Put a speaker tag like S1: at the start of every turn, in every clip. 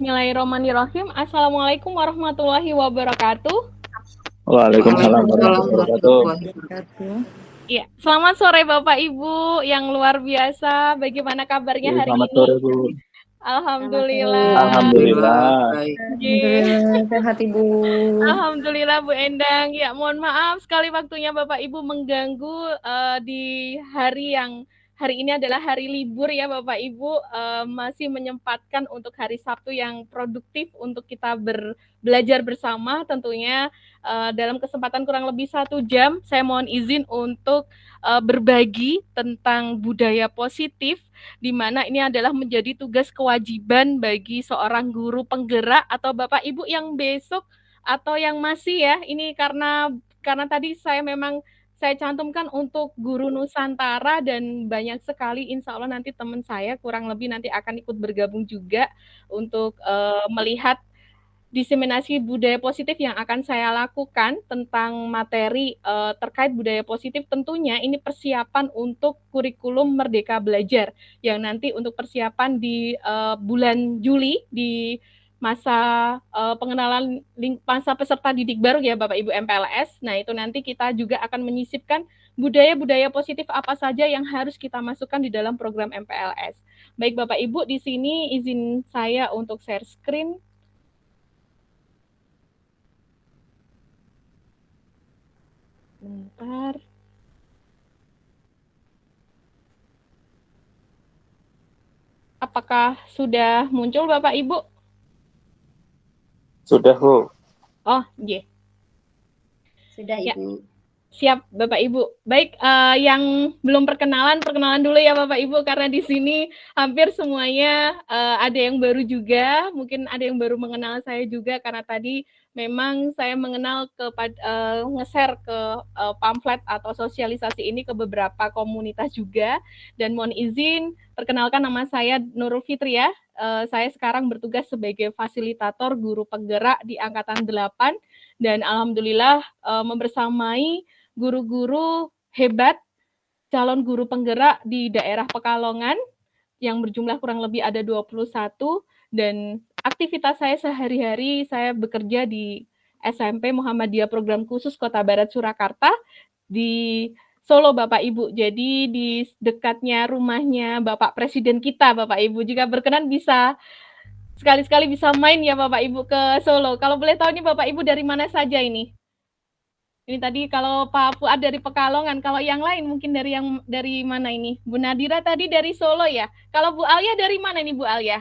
S1: Bismillahirrahmanirrahim. Assalamualaikum warahmatullahi wabarakatuh.
S2: Waalaikumsalam warahmatullahi wabarakatuh.
S1: Iya, selamat sore Bapak Ibu yang luar biasa. Bagaimana kabarnya hari
S2: Selamat
S1: ini?
S2: sore, Bu.
S1: Alhamdulillah.
S2: Alhamdulillah.
S1: Alhamdulillah,
S3: sehat Ibu.
S1: Alhamdulillah Bu Endang. Ya, mohon maaf sekali waktunya Bapak Ibu mengganggu di hari ini adalah hari libur ya Bapak Ibu, masih menyempatkan untuk hari Sabtu yang produktif untuk kita belajar bersama tentunya. Dalam kesempatan kurang lebih 1 jam, saya mohon izin untuk berbagi tentang budaya positif, di mana ini adalah menjadi tugas kewajiban bagi seorang guru penggerak atau Bapak Ibu yang besok atau yang masih ya, ini karena tadi saya cantumkan untuk guru Nusantara dan banyak sekali insya Allah nanti teman saya kurang lebih nanti akan ikut bergabung juga untuk melihat diseminasi budaya positif yang akan saya lakukan tentang materi terkait budaya positif. Tentunya ini persiapan untuk kurikulum Merdeka Belajar yang nanti untuk persiapan di bulan Juli di masa pengenalan masa peserta didik baru ya Bapak Ibu MPLS. Nah, itu nanti kita juga akan menyisipkan budaya-budaya positif apa saja yang harus kita masukkan di dalam program MPLS. Baik Bapak Ibu, di sini izin saya untuk share screen. Bentar. Apakah sudah muncul Bapak Ibu?
S2: Sudah, Bu.
S1: Oh, iya.
S3: Sudah Ibu.
S1: Ya. Siap Bapak Ibu. Baik, yang belum perkenalan dulu ya Bapak Ibu, karena di sini hampir semuanya ada yang baru juga, mungkin ada yang baru mengenal saya juga karena tadi memang saya mengenal nge-share ke pamflet atau sosialisasi ini ke beberapa komunitas juga. Dan mohon izin, perkenalkan nama saya Nurul Fitri ya. Saya sekarang bertugas sebagai fasilitator guru penggerak di Angkatan 8 dan alhamdulillah membersamai guru-guru hebat, calon guru penggerak di daerah Pekalongan yang berjumlah kurang lebih ada 21 dan aktivitas saya sehari-hari saya bekerja di SMP Muhammadiyah Program Khusus Kota Barat Surakarta di Solo Bapak Ibu. Jadi di dekatnya rumahnya Bapak Presiden kita Bapak Ibu. Jika berkenan bisa sekali-sekali bisa main ya Bapak Ibu ke Solo. Kalau boleh tahu nih Bapak Ibu dari mana saja ini? Ini tadi kalau Pak Fuad dari Pekalongan, kalau yang lain mungkin dari mana ini? Bu Nadira tadi dari Solo ya. Kalau Bu Alia dari mana nih Bu Alia?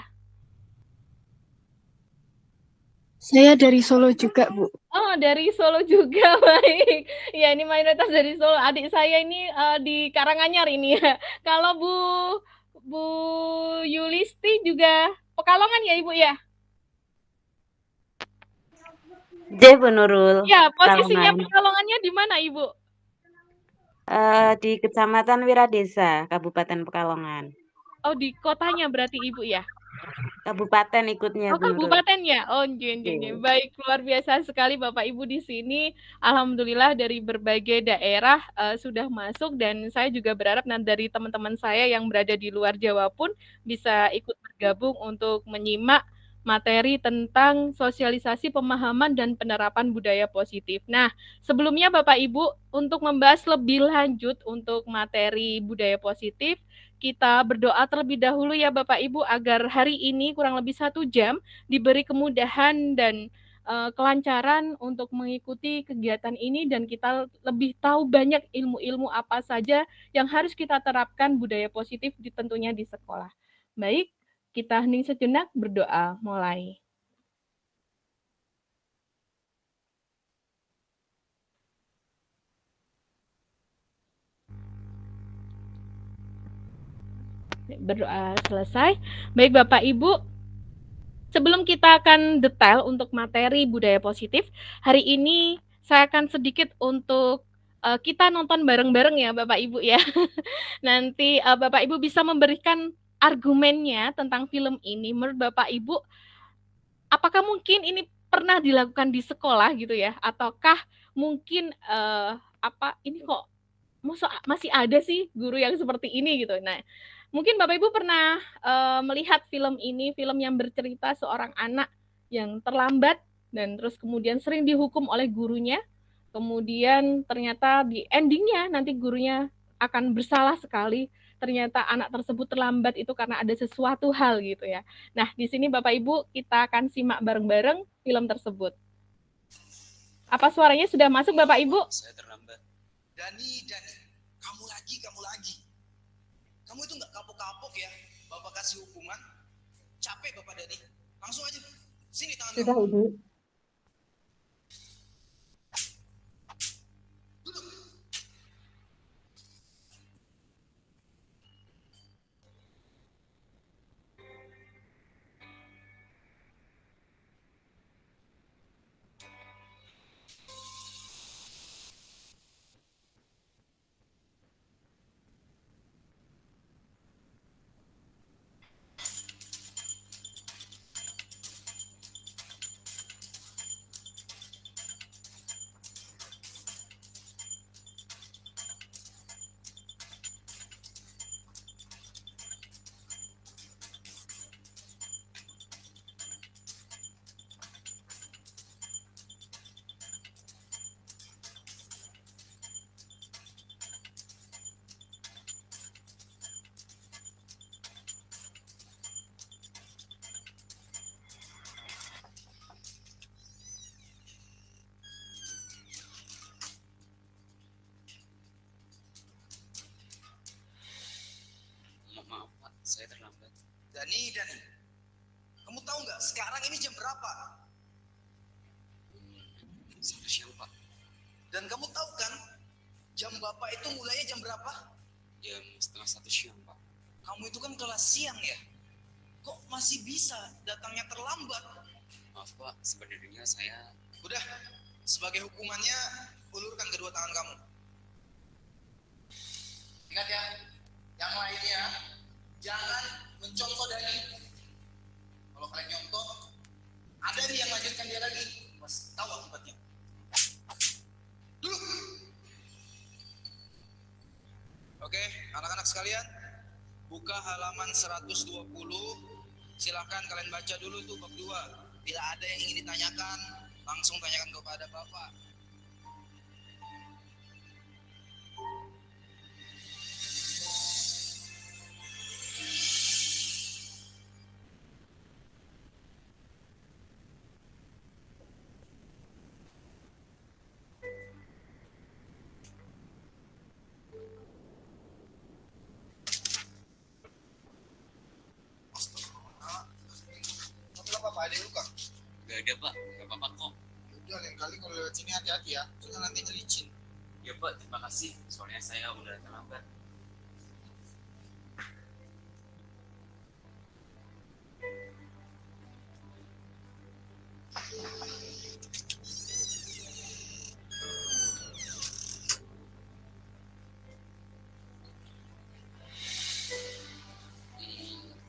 S4: Saya dari Solo juga, Bu.
S1: Oh, dari Solo juga, baik. Ya, ini mayoritas dari Solo. Adik saya ini di Karanganyar ini ya. Kalau Bu Yulisti juga Pekalongan ya, Ibu ya?
S5: Bu Nurul.
S1: Ya, posisinya Pekalongannya di mana, Ibu?
S5: Di Kecamatan Wiradesa, Kabupaten Pekalongan.
S1: Oh, di kotanya berarti Ibu ya?
S5: Kabupaten ikutnya,
S1: Oh,
S5: Bu Nurul.
S1: kabupaten ya? Oh, jeng. Baik, luar biasa sekali Bapak Ibu di sini. Alhamdulillah dari berbagai daerah sudah masuk dan saya juga berharap dari teman-teman saya yang berada di luar Jawa pun bisa ikut bergabung untuk menyimak materi tentang sosialisasi pemahaman dan penerapan budaya positif. Nah, sebelumnya Bapak Ibu, untuk membahas lebih lanjut untuk materi budaya positif, kita berdoa terlebih dahulu ya Bapak Ibu agar hari ini kurang lebih 1 jam diberi kemudahan dan kelancaran untuk mengikuti kegiatan ini dan kita lebih tahu banyak ilmu-ilmu apa saja yang harus kita terapkan budaya positif tentunya di sekolah. Baik, kita hening sejenak berdoa mulai. Berdoa selesai. Baik Bapak Ibu, sebelum kita akan detail untuk materi budaya positif, hari ini saya akan sedikit untuk kita nonton bareng-bareng ya Bapak Ibu ya. Nanti Bapak Ibu bisa memberikan argumennya tentang film ini. Menurut Bapak Ibu, apakah mungkin ini pernah dilakukan di sekolah gitu ya? Ataukah mungkin ini kok masih ada sih guru yang seperti ini gitu. Nah, Mungkin Bapak Ibu pernah melihat film ini, film yang bercerita seorang anak yang terlambat dan terus kemudian sering dihukum oleh gurunya. Kemudian ternyata di endingnya nanti gurunya akan bersalah sekali. Ternyata anak tersebut terlambat itu karena ada sesuatu hal gitu ya. Nah, di sini Bapak Ibu kita akan simak bareng-bareng film tersebut. Apa suaranya sudah masuk Bapak Ibu?
S6: Saya terlambat. Dani, kamu lagi. Kamu itu nggak kapok-kapok ya? Bapak kasih hukuman. Capek Bapak Dani. Langsung aja. Sini tangan
S3: Sudah,
S6: kamu.
S3: Ibu.
S6: Duduk.
S7: Maaf Pak, saya terlambat.
S6: Dani. Kamu tahu nggak sekarang ini jam berapa?
S7: 1 siang Pak.
S6: Dan kamu tahu kan jam Bapak itu mulainya jam berapa?
S7: Jam setengah 1 siang Pak.
S6: Kamu itu kan kelas siang ya? Kok masih bisa datangnya terlambat?
S7: Maaf Pak, sebenarnya saya...
S6: Udah, sebagai hukumannya ulurkan kedua tangan kamu. Ingat ya, yang lainnya jangan mencontoh Dani. Kalau kalian nyontoh, ada nih yang lanjutkan dia lagi. Mas tahu akibatnya. Duduk. Oke, anak-anak sekalian, buka halaman 120. Silahkan kalian baca dulu tuh bab 2. Bila ada yang ingin ditanyakan, langsung tanyakan kepada Bapak. Apa ada yang luka?
S7: Gak ada Pak, gak apa-apa kok.
S6: Udah, lain kali kalau lewat sini hati-hati ya, soalnya nanti ngelicin.
S7: Ya Pak, terima kasih. Soalnya saya udah terlambat.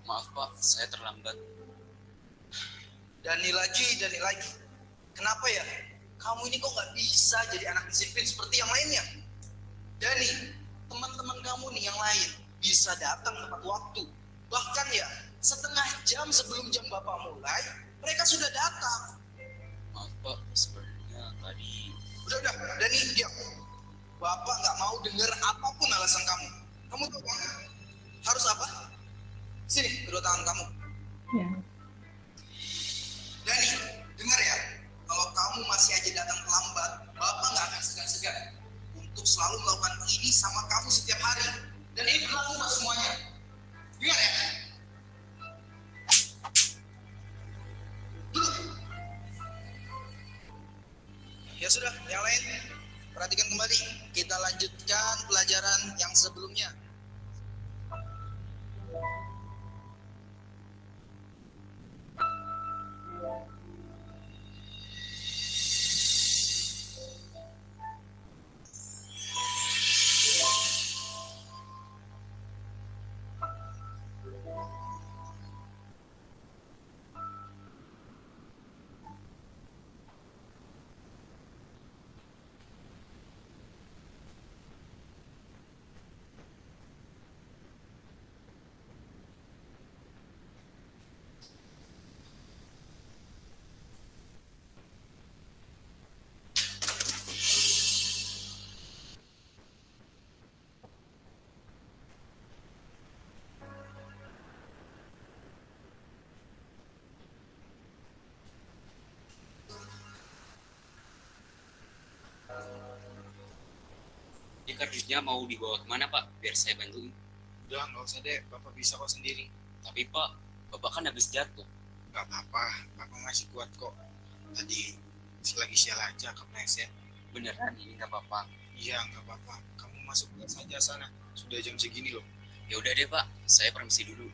S7: Maaf Pak, saya terlambat.
S6: Dani lagi. Kenapa ya? Kamu ini kok nggak bisa jadi anak disiplin seperti yang lainnya? Dani, teman-teman kamu nih yang lain bisa datang tepat waktu. Bahkan ya, setengah jam sebelum jam Bapak mulai, mereka sudah datang.
S7: Maaf Pak, sebenarnya tadi...
S6: Udah, Dani, diam. Bapak nggak mau dengar apapun alasan kamu. Kamu tahu kan? Harus apa? Sini, kedua tangan kamu.
S1: Ya.
S6: Dani, dengar ya. Kalau kamu masih aja datang terlambat, Bapak nggak akan segan-segan untuk selalu melakukan ini sama kamu setiap hari. Dan ini berlaku buat semuanya. Dengar ya? Duduk. Ya sudah, yang lain perhatikan kembali. Kita lanjutkan pelajaran yang sebelumnya.
S7: kardusnya mau dibawa kemana Pak? Biar saya bantuin.
S6: Udah, nggak usah deh. Bapak bisa kok sendiri.
S7: Tapi Pak, Bapak kan habis jatuh.
S6: Nggak apa-apa. Bapak masih kuat kok. Tadi lagi sial aja kepleset.
S7: Beneran ini nggak apa-apa.
S6: Iya, nggak apa-apa. Kamu masuk saja sana. Sudah jam segini loh.
S7: Ya udah deh Pak, saya permisi dulu.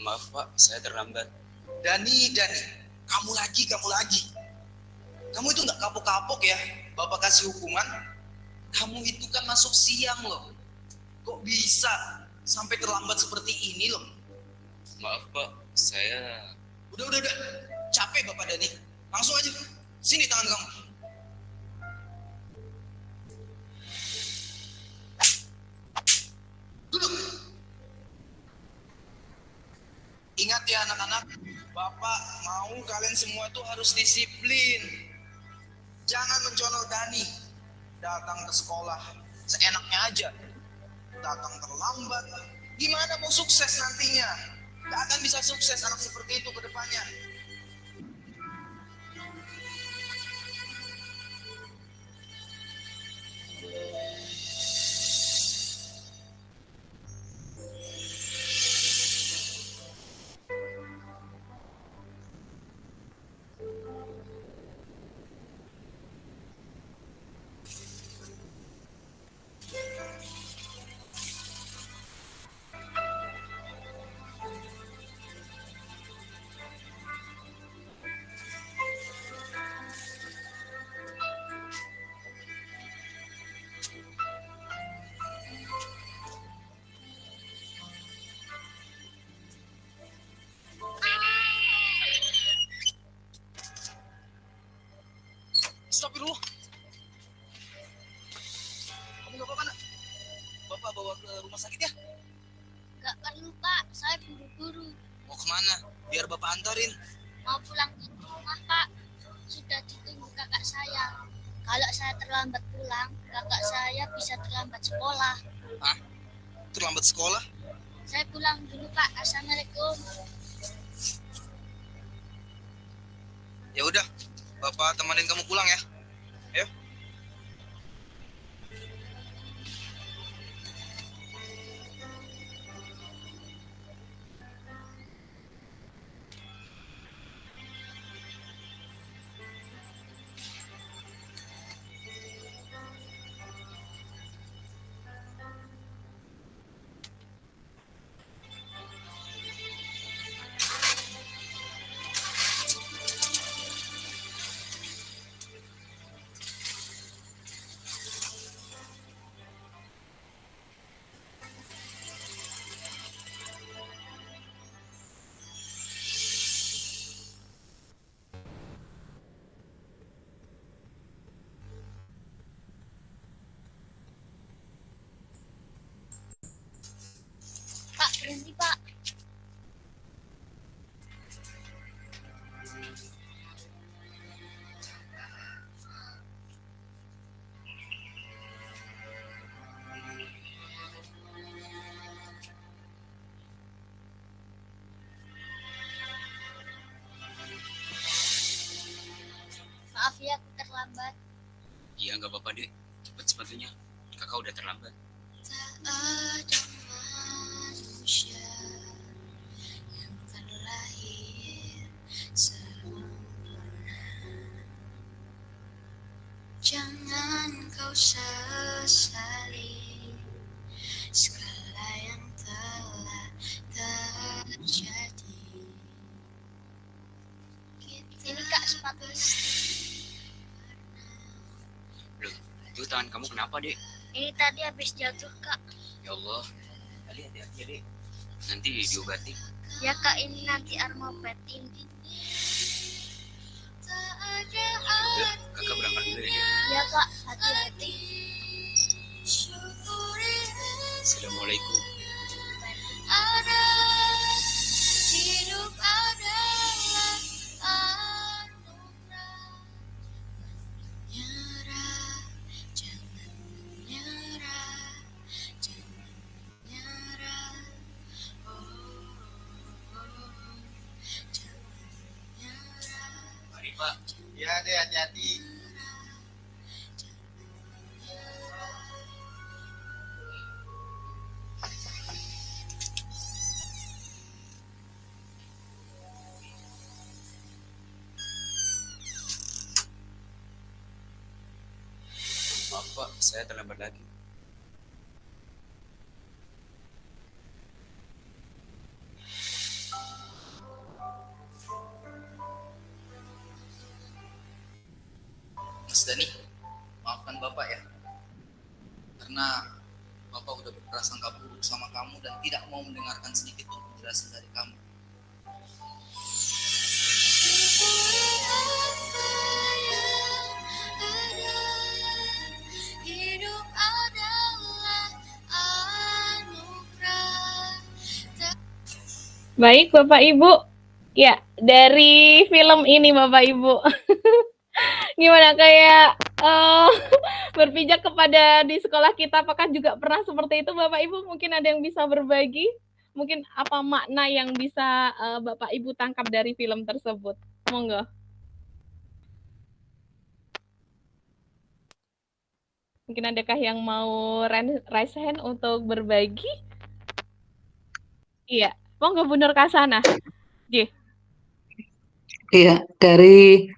S7: Maaf Pak, saya terlambat.
S6: Dani, kamu lagi. Kamu itu nggak kapok-kapok ya? Bapak kasih hukuman. Kamu itu kan masuk siang loh. Kok bisa sampai terlambat seperti ini loh?
S7: Maaf Pak, saya...
S6: Udah. Capek Bapak Dani. Langsung aja. Sini tangan kamu. Duduk. Ingat ya anak-anak, Bapak mau kalian semua tuh harus disiplin. Jangan mencolok Dani. Datang ke sekolah seenaknya aja. Datang terlambat. Gimana mau sukses nantinya? Gak akan bisa sukses anak seperti itu ke depannya. Astagfirullah. Kamu gak apa-apa, nak? Bapak bawa ke rumah sakit ya?
S3: Gak perlu Pak, saya buru-buru.
S6: Mau kemana? Biar Bapak antarin.
S3: Mau pulang ke rumah Pak. Sudah ditunggu kakak saya. Kalau saya terlambat pulang, kakak saya bisa terlambat sekolah.
S6: Hah? Terlambat sekolah?
S3: Saya pulang dulu Pak. Assalamualaikum.
S6: Ya udah, Bapak temenin kamu pulang ya. Ayo.
S3: Pak, berhenti Pak. Maaf ya, aku terlambat.
S7: Iya nggak apa-apa deh, cepet sepatunya. Kakak udah terlambat.
S3: Tak ada manusia yang terlahir sempurna. Jangan kau sesali segala yang telah terjadi. Ini Kak sepatu.
S7: Loh, itu tangan kamu kenapa dek?
S3: Ini tadi habis jatuh Kak.
S7: Ya Allah, tadi hati-hati ya dek. Nanti diobati.
S3: Ya Kak, ini nanti Arma obatin.
S7: Udah, kakak berangkat dulu ya dek.
S3: Ya Kak, hati-hati.
S7: Assalamualaikum.
S3: Ada hidup adalah anugerah.
S7: Pak.
S6: Ya deh, hati-hati.
S7: Maaf Pak, saya terlambat lagi.
S6: Mas Dani, maafkan Bapak ya. Karena Bapak udah berprasangka buruk sama kamu dan tidak mau mendengarkan sedikit pun penjelasan dari kamu.
S3: Hidup adalah anugerah.
S1: Baik, Bapak Ibu. Ya, dari film ini Bapak Ibu. Gimana kayak berpijak kepada di sekolah kita, apakah juga pernah seperti itu Bapak Ibu? Mungkin ada yang bisa berbagi? Mungkin apa makna yang bisa Bapak Ibu tangkap dari film tersebut? Monggo. Mungkin adakah yang mau raise hand untuk berbagi? Iya, monggo Bu Nur Kasana.
S8: Iya, dari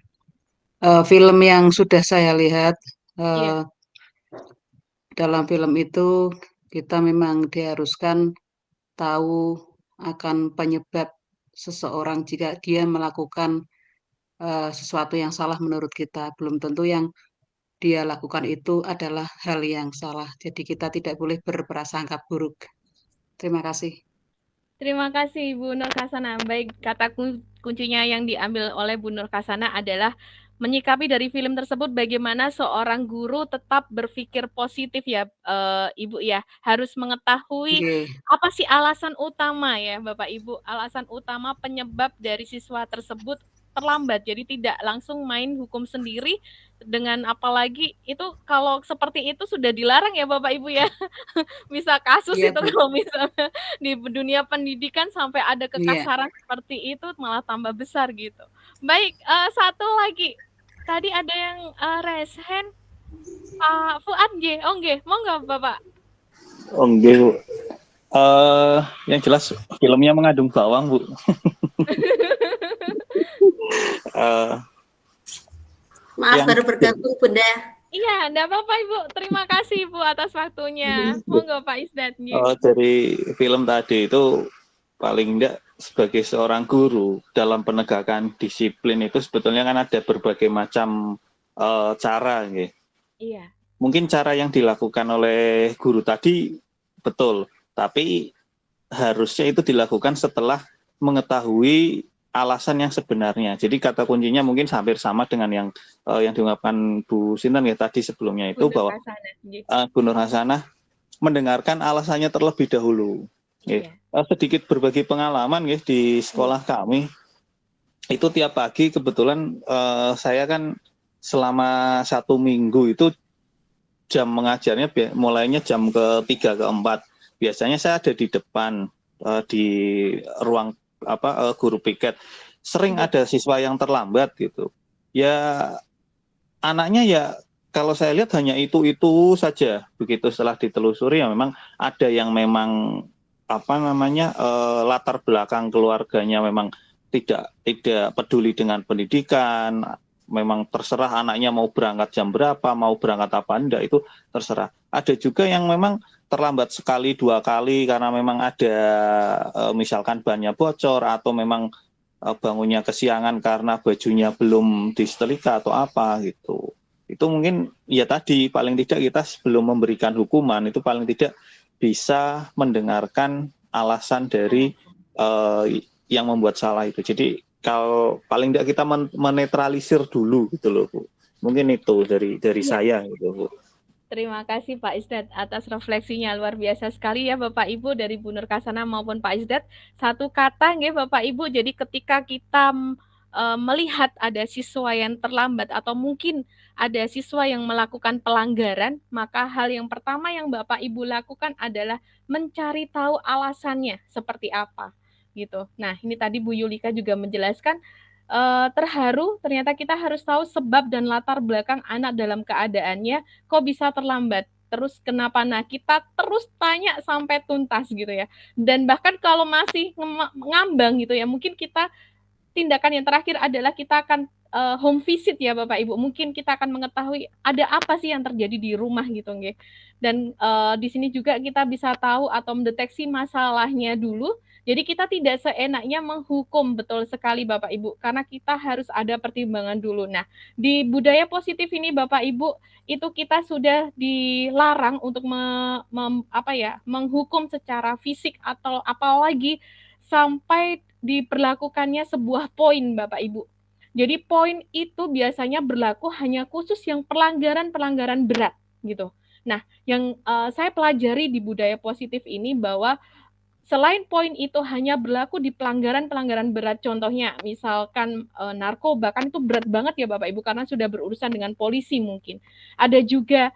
S8: film yang sudah saya lihat,
S1: Iya.
S8: dalam film itu kita memang diharuskan tahu akan penyebab seseorang jika dia melakukan sesuatu yang salah menurut kita. Belum tentu yang dia lakukan itu adalah hal yang salah. Jadi kita tidak boleh berprasangka buruk. Terima kasih.
S1: Terima kasih Bu Nur Kasana. Baik, kata kuncinya yang diambil oleh Bu Nur Kasana adalah menyikapi dari film tersebut bagaimana seorang guru tetap berpikir positif ya Ibu ya. Harus mengetahui
S8: Oke.
S1: apa sih alasan utama ya Bapak Ibu, alasan utama penyebab dari siswa tersebut terlambat. Jadi tidak langsung main hukum sendiri dengan apalagi itu kalau seperti itu sudah dilarang ya Bapak Ibu ya. Bisa kasus
S8: Iya,
S1: itu
S8: Bu.
S1: kalau misalnya di dunia pendidikan sampai ada
S8: Iya.
S1: kekasaran seperti itu malah tambah besar gitu. Baik, satu lagi. Tadi ada yang raise hand. Pak Fuad nggih, oh nggih, monggo Bapak.
S2: Oh nggih, Bu. Yang jelas filmnya mengandung bawang, Bu.
S9: Maaf
S2: yang-
S9: baru bergabung Bunda.
S1: Iya, enggak apa-apa Ibu. Terima kasih Bu atas waktunya. Monggo Pak Isdat nggih.
S2: Dari film tadi itu paling enggak sebagai seorang guru dalam penegakan disiplin itu sebetulnya kan ada berbagai macam cara, nggih.
S1: Iya.
S2: Mungkin cara yang dilakukan oleh guru tadi betul, tapi harusnya itu dilakukan setelah mengetahui alasan yang sebenarnya. Jadi kata kuncinya mungkin hampir sama dengan yang diungkapkan Bu Sinten ya tadi sebelumnya itu
S1: Bu Nur
S2: bahwa
S1: Kasana, nggih.
S2: Bu Nur Hasanah mendengarkan alasannya terlebih dahulu.
S1: Iya.
S2: Sedikit berbagi pengalaman ya di sekolah kami itu tiap pagi kebetulan saya kan selama 1 minggu itu jam mengajarnya mulainya jam ke-3 ke-4. Biasanya saya ada di depan di ruang guru piket. Sering ada siswa yang terlambat gitu. Ya anaknya ya kalau saya lihat hanya itu saja. Begitu setelah ditelusuri ya memang ada yang memang latar belakang keluarganya memang tidak peduli dengan pendidikan, memang terserah anaknya mau berangkat jam berapa, mau berangkat apa enggak itu terserah. Ada juga yang memang terlambat sekali 2 kali karena memang ada misalkan bannya bocor atau memang bangunnya kesiangan karena bajunya belum disetrika atau apa gitu. Itu mungkin ya tadi paling tidak kita sebelum memberikan hukuman itu paling tidak bisa mendengarkan alasan dari yang membuat salah itu. Jadi kalau paling tidak kita menetralisir dulu gitu loh Bu. Mungkin itu dari saya gitu Bu.
S1: Terima kasih Pak Isdat atas refleksinya luar biasa sekali ya Bapak Ibu dari Bu Nur Kasana maupun Pak Isdat. Satu kata nggih Bapak Ibu. Jadi ketika kita melihat ada siswa yang terlambat atau mungkin ada siswa yang melakukan pelanggaran, maka hal yang pertama yang Bapak Ibu lakukan adalah mencari tahu alasannya seperti apa gitu. Nah, ini tadi Bu Yulika juga menjelaskan terharu, ternyata kita harus tahu sebab dan latar belakang anak dalam keadaannya kok bisa terlambat. Terus kenapa? Nah, kita terus tanya sampai tuntas gitu ya. Dan bahkan kalau masih ngambang gitu ya, mungkin kita tindakan yang terakhir adalah kita akan home visit ya Bapak Ibu. Mungkin kita akan mengetahui ada apa sih yang terjadi di rumah gitu nggih. Dan di sini juga kita bisa tahu atau mendeteksi masalahnya dulu. Jadi kita tidak seenaknya menghukum, betul sekali Bapak Ibu, karena kita harus ada pertimbangan dulu. Nah, di budaya positif ini Bapak Ibu, itu kita sudah dilarang untuk menghukum secara fisik atau apalagi sampai diperlakukannya sebuah poin Bapak Ibu. Jadi poin itu biasanya berlaku hanya khusus yang pelanggaran-pelanggaran berat gitu. Nah, yang saya pelajari di budaya positif ini bahwa selain poin itu hanya berlaku di pelanggaran-pelanggaran berat, contohnya misalkan narkoba, kan itu berat banget ya Bapak Ibu karena sudah berurusan dengan polisi mungkin. Ada juga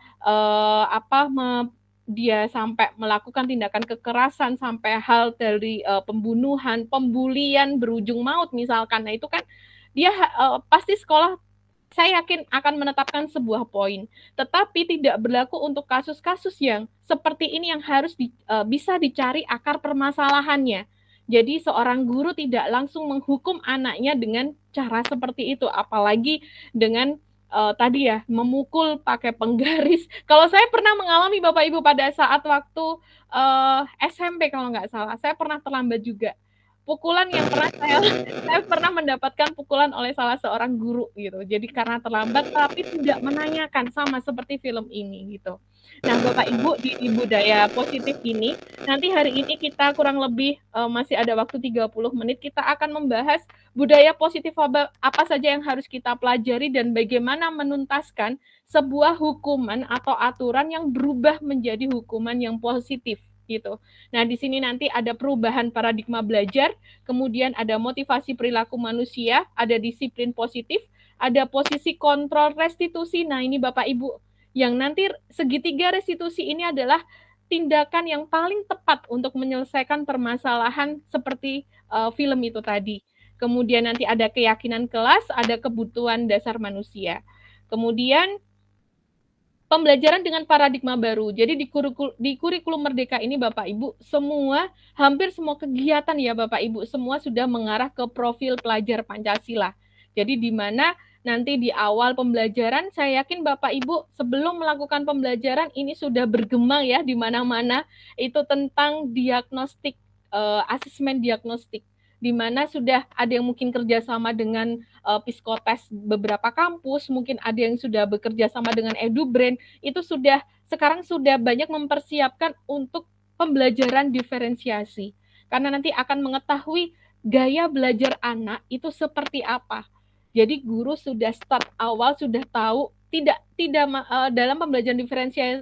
S1: dia sampai melakukan tindakan kekerasan sampai hal dari pembunuhan, pembulian berujung maut misalkan. Nah, itu kan dia pasti sekolah saya yakin akan menetapkan sebuah poin, tetapi tidak berlaku untuk kasus-kasus yang seperti ini yang harus bisa dicari akar permasalahannya. Jadi seorang guru tidak langsung menghukum anaknya dengan cara seperti itu, apalagi dengan tadi ya memukul pakai penggaris. Kalau saya pernah mengalami Bapak Ibu pada saat waktu SMP kalau nggak salah, saya pernah terlambat juga. Pukulan yang pernah saya pernah mendapatkan pukulan oleh salah seorang guru gitu. Jadi karena terlambat tapi tidak menanyakan, sama seperti film ini gitu. Nah, Bapak Ibu di budaya positif ini, nanti hari ini kita kurang lebih masih ada waktu 30 menit kita akan membahas budaya positif apa saja yang harus kita pelajari dan bagaimana menuntaskan sebuah hukuman atau aturan yang berubah menjadi hukuman yang positif gitu. Nah, di sini nanti ada perubahan paradigma belajar, kemudian ada motivasi perilaku manusia, ada disiplin positif, ada posisi kontrol restitusi. Nah, ini Bapak Ibu, yang nanti segitiga restitusi ini adalah tindakan yang paling tepat untuk menyelesaikan permasalahan seperti film itu tadi. Kemudian nanti ada keyakinan kelas, ada kebutuhan dasar manusia. Kemudian pembelajaran dengan paradigma baru. Jadi di kurikulum Merdeka ini Bapak Ibu, hampir semua kegiatan ya Bapak Ibu, semua sudah mengarah ke profil pelajar Pancasila. Jadi di mana nanti di awal pembelajaran, saya yakin Bapak Ibu sebelum melakukan pembelajaran ini sudah bergema ya di mana-mana, itu tentang diagnostik, asesmen diagnostik, di mana sudah ada yang mungkin kerjasama dengan Psikotes beberapa kampus, mungkin ada yang sudah bekerja sama dengan EduBrain, itu sekarang sudah banyak mempersiapkan untuk pembelajaran diferensiasi. Karena nanti akan mengetahui gaya belajar anak itu seperti apa. Jadi guru sudah start awal, sudah tahu, tidak dalam pembelajaran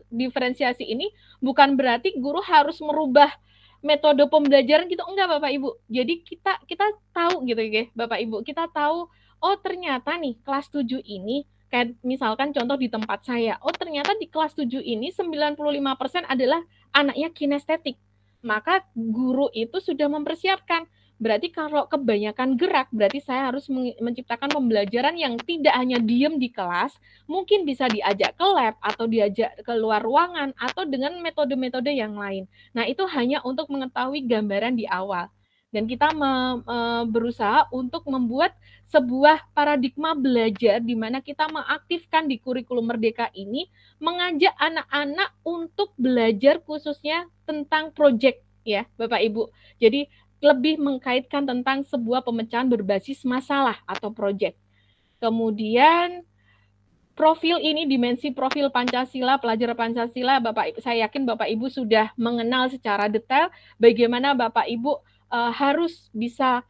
S1: diferensiasi ini bukan berarti guru harus merubah metode pembelajaran gitu, enggak Bapak Ibu. Jadi kita tahu gitu ya Bapak Ibu, kita tahu oh ternyata nih kelas 7 ini kayak misalkan contoh di tempat saya, oh ternyata di kelas 7 ini 95% adalah anaknya kinestetik. Maka guru itu sudah mempersiapkan. Berarti kalau kebanyakan gerak, berarti saya harus menciptakan pembelajaran yang tidak hanya diem di kelas, mungkin bisa diajak ke lab atau diajak ke luar ruangan atau dengan metode-metode yang lain. Nah, itu hanya untuk mengetahui gambaran di awal. Dan kita berusaha untuk membuat sebuah paradigma belajar di mana kita mengaktifkan di kurikulum Merdeka ini, mengajak anak-anak untuk belajar khususnya tentang proyek ya Bapak Ibu. Jadi lebih mengkaitkan tentang sebuah pemecahan berbasis masalah atau proyek. Kemudian profil ini, dimensi profil Pancasila, pelajar Pancasila, saya yakin Bapak Ibu sudah mengenal secara detail bagaimana Bapak Ibu harus bisa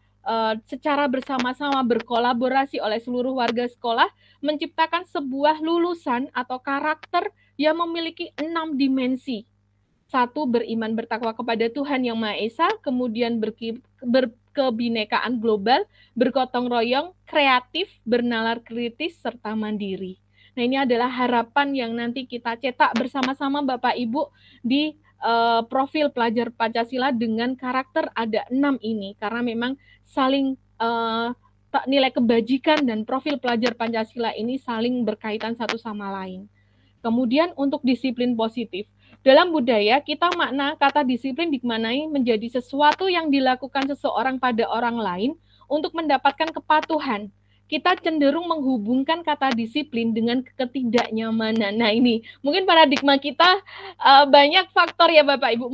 S1: secara bersama-sama berkolaborasi oleh seluruh warga sekolah menciptakan sebuah lulusan atau karakter yang memiliki 6 dimensi. 1, beriman bertakwa kepada Tuhan Yang Maha Esa, kemudian berkebinekaan global, bergotong royong, kreatif, bernalar kritis, serta mandiri. Nah, ini adalah harapan yang nanti kita cetak bersama-sama Bapak Ibu di profil pelajar Pancasila dengan karakter ada 6 ini, karena memang saling nilai kebajikan dan profil pelajar Pancasila ini saling berkaitan satu sama lain. Kemudian untuk disiplin positif. Dalam budaya, kita makna kata disiplin dimaknai menjadi sesuatu yang dilakukan seseorang pada orang lain untuk mendapatkan kepatuhan. Kita cenderung menghubungkan kata disiplin dengan ketidaknyamanan. Nah ini mungkin paradigma kita banyak faktor ya Bapak Ibu.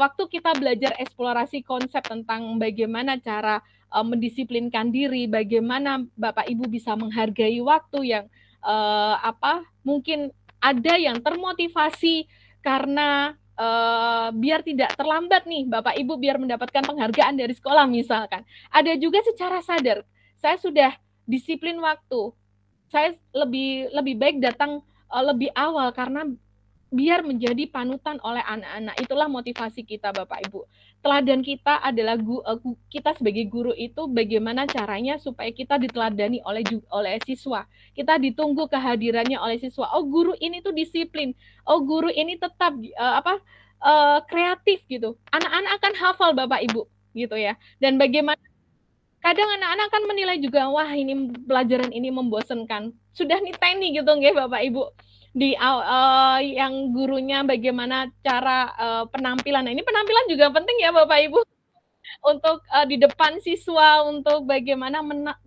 S1: Waktu kita belajar eksplorasi konsep tentang bagaimana cara mendisiplinkan diri, bagaimana Bapak Ibu bisa menghargai waktu yang mungkin ada yang termotivasi karena biar tidak terlambat nih Bapak Ibu, biar mendapatkan penghargaan dari sekolah misalkan. Ada juga secara sadar, saya sudah disiplin waktu, saya lebih baik datang lebih awal karena biar menjadi panutan oleh anak-anak. Itulah motivasi kita Bapak Ibu. Teladan kita adalah kita sebagai guru itu bagaimana caranya supaya kita diteladani oleh siswa. Kita ditunggu kehadirannya oleh siswa. Oh guru ini tuh disiplin. Oh guru ini tetap kreatif gitu. Anak-anak akan hafal Bapak Ibu gitu ya. Dan bagaimana kadang anak-anak kan menilai juga, wah ini pelajaran ini membosankan. Sudah niteni gitu nggih Bapak Ibu. Di yang gurunya bagaimana cara penampilan. Nah, ini penampilan juga penting ya Bapak Ibu. Untuk di depan siswa, untuk bagaimana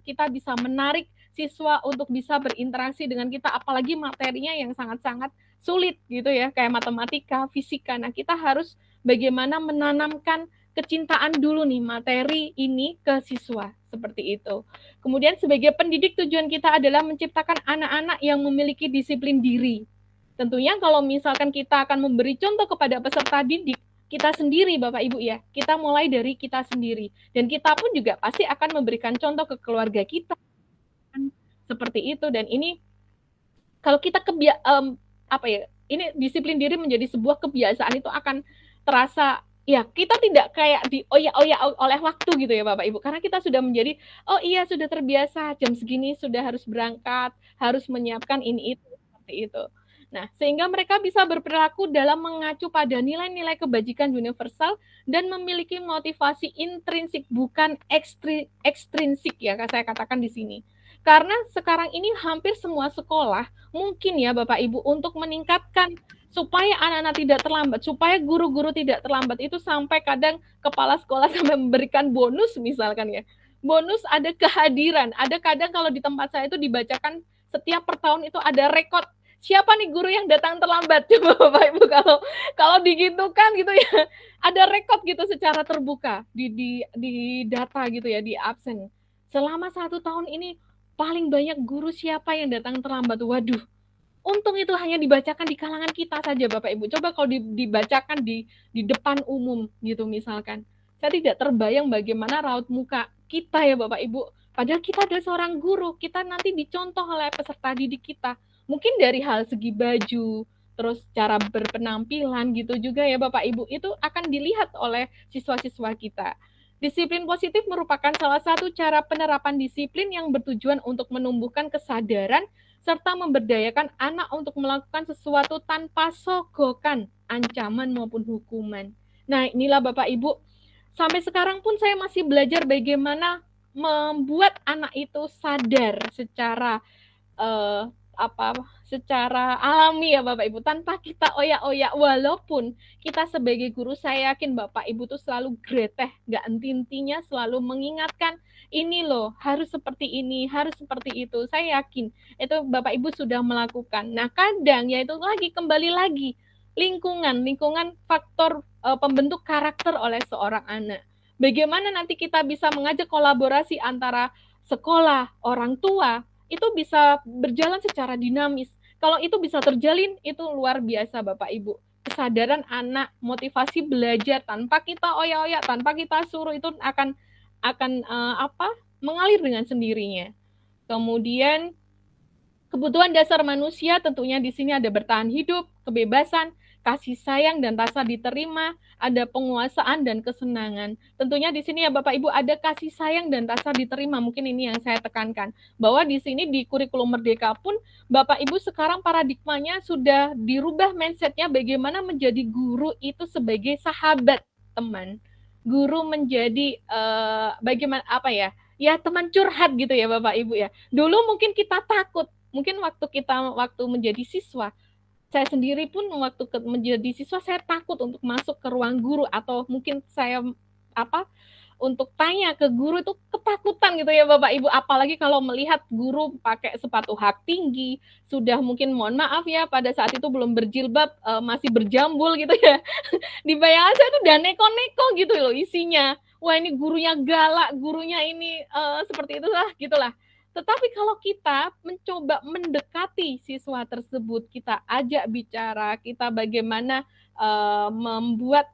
S1: kita bisa menarik siswa untuk bisa berinteraksi dengan kita, apalagi materinya yang sangat-sangat sulit gitu ya, kayak matematika, fisika. Nah, kita harus bagaimana menanamkan kecintaan dulu nih materi ini ke siswa, seperti itu. Kemudian sebagai pendidik tujuan kita adalah menciptakan anak-anak yang memiliki disiplin diri. Tentunya kalau misalkan kita akan memberi contoh kepada peserta didik, kita sendiri Bapak Ibu ya, kita mulai dari kita sendiri. Dan kita pun juga pasti akan memberikan contoh ke keluarga kita. Seperti itu, dan ini kalau kita ini disiplin diri menjadi sebuah kebiasaan itu akan terasa ya kita tidak kayak dioyak-oyak oleh waktu gitu ya Bapak Ibu, karena kita sudah menjadi sudah terbiasa jam segini sudah harus berangkat, harus menyiapkan ini itu seperti itu. Nah, sehingga mereka bisa berperilaku dalam mengacu pada nilai-nilai kebajikan universal dan memiliki motivasi intrinsik bukan ekstrinsik ya saya katakan di sini. Karena sekarang ini hampir semua sekolah mungkin ya Bapak Ibu untuk meningkatkan supaya anak-anak tidak terlambat, supaya guru-guru tidak terlambat, itu sampai kadang kepala sekolah sampai memberikan bonus misalkan ya. Bonus ada kehadiran, ada kadang kalau di tempat saya itu dibacakan setiap per tahun itu ada rekod. Siapa nih guru yang datang terlambat? Coba Bapak Ibu kalau digitukan gitu ya, ada rekod gitu secara terbuka di data gitu ya, di absen. Selama 1 tahun ini paling banyak guru siapa yang datang terlambat? Waduh. Untung itu hanya dibacakan di kalangan kita saja Bapak Ibu. Coba kalau dibacakan di depan umum gitu misalkan. Saya tidak terbayang bagaimana raut muka kita ya Bapak Ibu. Padahal kita adalah seorang guru. Kita nanti dicontoh oleh peserta didik kita. Mungkin dari hal segi baju, terus cara berpenampilan gitu juga ya Bapak Ibu. Itu akan dilihat oleh siswa-siswa kita. Disiplin positif merupakan salah satu cara penerapan disiplin yang bertujuan untuk menumbuhkan kesadaran serta memberdayakan anak untuk melakukan sesuatu tanpa sogokan, ancaman maupun hukuman. Nah, inilah Bapak Ibu, sampai sekarang pun saya masih belajar bagaimana membuat anak itu sadar secara secara alami ya Bapak Ibu, tanpa kita oyak-oyak. Walaupun kita sebagai guru, saya yakin Bapak Ibu tuh selalu greteh, nggak henti-hentinya selalu mengingatkan, ini loh harus seperti ini, harus seperti itu. Saya yakin itu Bapak Ibu sudah melakukan. Nah kadang ya itu kembali lagi lingkungan faktor pembentuk karakter oleh seorang anak. Bagaimana nanti kita bisa mengajak kolaborasi antara sekolah, orang tua, itu bisa berjalan secara dinamis. Kalau itu bisa terjalin, itu luar biasa Bapak Ibu. Kesadaran anak, motivasi belajar tanpa kita oyak-oyak, tanpa kita suruh, itu akan mengalir dengan sendirinya. Kemudian kebutuhan dasar manusia tentunya di sini ada bertahan hidup, kebebasan, kasih sayang dan rasa diterima, ada penguasaan dan kesenangan. Tentunya di sini ya Bapak Ibu ada kasih sayang dan rasa diterima. Mungkin ini yang saya tekankan. Bahwa di sini di kurikulum Merdeka pun Bapak Ibu sekarang paradigmanya sudah dirubah mindsetnya bagaimana menjadi guru itu sebagai sahabat teman. Guru menjadi bagaimana ya teman curhat gitu ya Bapak Ibu ya. Dulu mungkin kita takut, mungkin waktu menjadi siswa, saya sendiri pun waktu menjadi siswa saya takut untuk masuk ke ruang guru, atau mungkin saya untuk tanya ke guru itu ketakutan gitu ya Bapak Ibu, apalagi kalau melihat guru pakai sepatu hak tinggi, sudah mungkin mohon maaf ya pada saat itu belum berjilbab, masih berjambul gitu ya. Di bayangan saya itu udah neko-neko gitu loh isinya. Wah ini gurunya galak, gurunya ini seperti itulah gitulah. Tetapi kalau kita mencoba mendekati siswa tersebut, kita ajak bicara, kita bagaimana membuat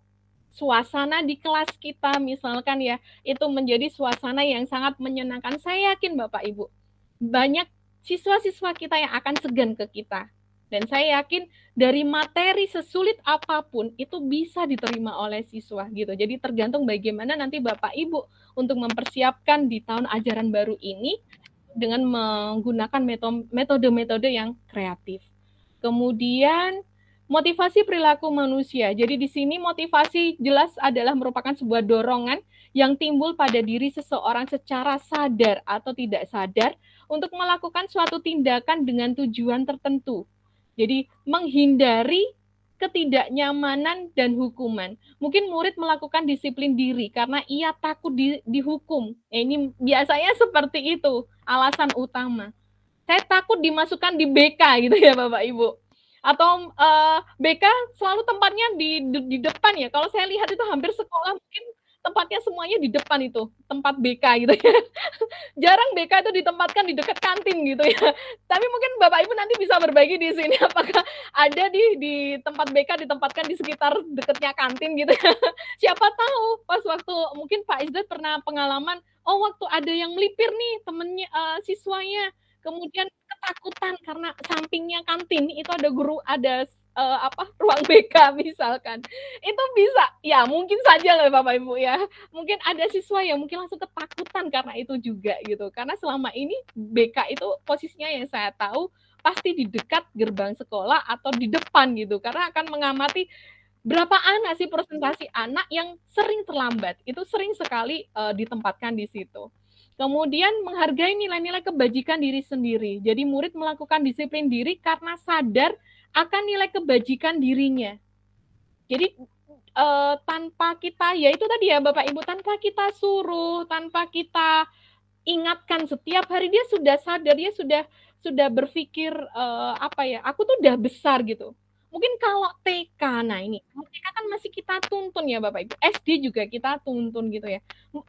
S1: suasana di kelas kita misalkan ya, itu menjadi suasana yang sangat menyenangkan. Saya yakin Bapak Ibu, banyak siswa-siswa kita yang akan segan ke kita. Dan saya yakin dari materi sesulit apapun itu bisa diterima oleh siswa gitu. Jadi tergantung bagaimana nanti Bapak Ibu untuk mempersiapkan di tahun ajaran baru ini dengan menggunakan metode-metode yang kreatif. Kemudian motivasi perilaku manusia. Jadi di sini motivasi jelas adalah merupakan sebuah dorongan yang timbul pada diri seseorang secara sadar atau tidak sadar untuk melakukan suatu tindakan dengan tujuan tertentu. Jadi menghindari ketidaknyamanan dan hukuman. Mungkin murid melakukan disiplin diri karena ia takut dihukum. Ini biasanya seperti itu alasan utama. Saya takut dimasukkan di BK gitu ya Bapak Ibu. Atau BK selalu tempatnya di depan ya. Kalau saya lihat itu hampir sekolah mungkin tempatnya semuanya di depan itu, tempat BK gitu ya. Jarang BK itu ditempatkan di dekat kantin gitu ya. Tapi mungkin Bapak Ibu nanti bisa berbagi di sini apakah ada di tempat BK ditempatkan di sekitar dekatnya kantin gitu ya. Siapa tahu pas waktu mungkin Pak Isdat pernah pengalaman, oh waktu ada yang melipir nih temennya siswanya, kemudian ketakutan karena sampingnya kantin itu ada guru, ada ruang BK misalkan. Itu bisa, ya mungkin saja lah Bapak Ibu ya. Mungkin ada siswa yang mungkin langsung ketakutan karena itu juga gitu. Karena selama ini BK itu posisinya yang saya tahu pasti di dekat gerbang sekolah atau di depan gitu. Karena akan mengamati berapa anak sih presentasi anak yang sering terlambat. Itu sering sekali ditempatkan di situ. Kemudian menghargai nilai-nilai kebajikan diri sendiri. Jadi murid melakukan disiplin diri karena sadar akan nilai kebajikan dirinya. Jadi tanpa kita, ya itu tadi ya Bapak Ibu, tanpa kita suruh, tanpa kita ingatkan setiap hari, dia sudah sadar, dia sudah berpikir aku tuh udah besar gitu. Mungkin kalau TK, nah ini TK kan masih kita tuntun ya Bapak Ibu, SD juga kita tuntun gitu ya.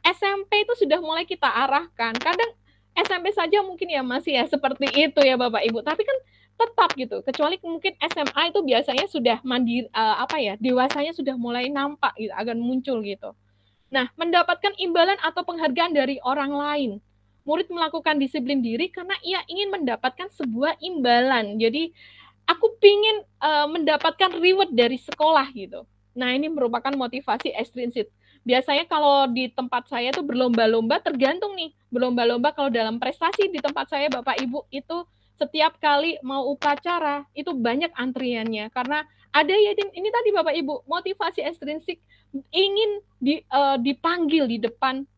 S1: SMP itu sudah mulai kita arahkan. Kadang SMP saja mungkin ya masih ya seperti itu ya Bapak Ibu. Tapi kan tetap gitu. Kecuali mungkin SMA itu biasanya sudah mandiri dewasanya sudah mulai nampak gitu, akan muncul gitu. Nah, mendapatkan imbalan atau penghargaan dari orang lain. Murid melakukan disiplin diri karena ia ingin mendapatkan sebuah imbalan. Jadi aku pingin mendapatkan reward dari sekolah gitu. Nah, ini merupakan motivasi ekstrinsik. Biasanya kalau di tempat saya itu berlomba-lomba, tergantung nih. Berlomba-lomba kalau dalam prestasi di tempat saya Bapak Ibu itu setiap kali mau upacara itu banyak antriannya. Karena ada ya ini tadi Bapak Ibu, motivasi ekstrinsik ingin dipanggil di depan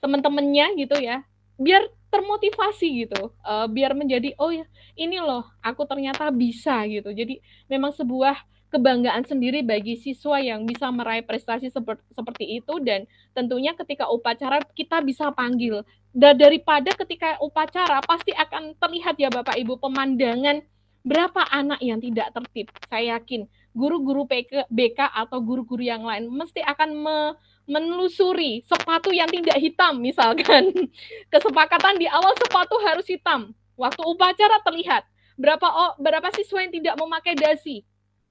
S1: teman-temannya gitu ya. Biar termotivasi gitu, biar menjadi oh ya ini loh aku ternyata bisa gitu. Jadi memang sebuah kebanggaan sendiri bagi siswa yang bisa meraih prestasi seperti itu, dan tentunya ketika upacara kita bisa panggil. Daripada ketika upacara pasti akan terlihat ya Bapak Ibu pemandangan berapa anak yang tidak tertib. Saya yakin guru-guru BK atau guru-guru yang lain mesti akan menelusuri sepatu yang tidak hitam misalkan. Kesepakatan di awal sepatu harus hitam. Waktu upacara terlihat berapa siswa yang tidak memakai dasi.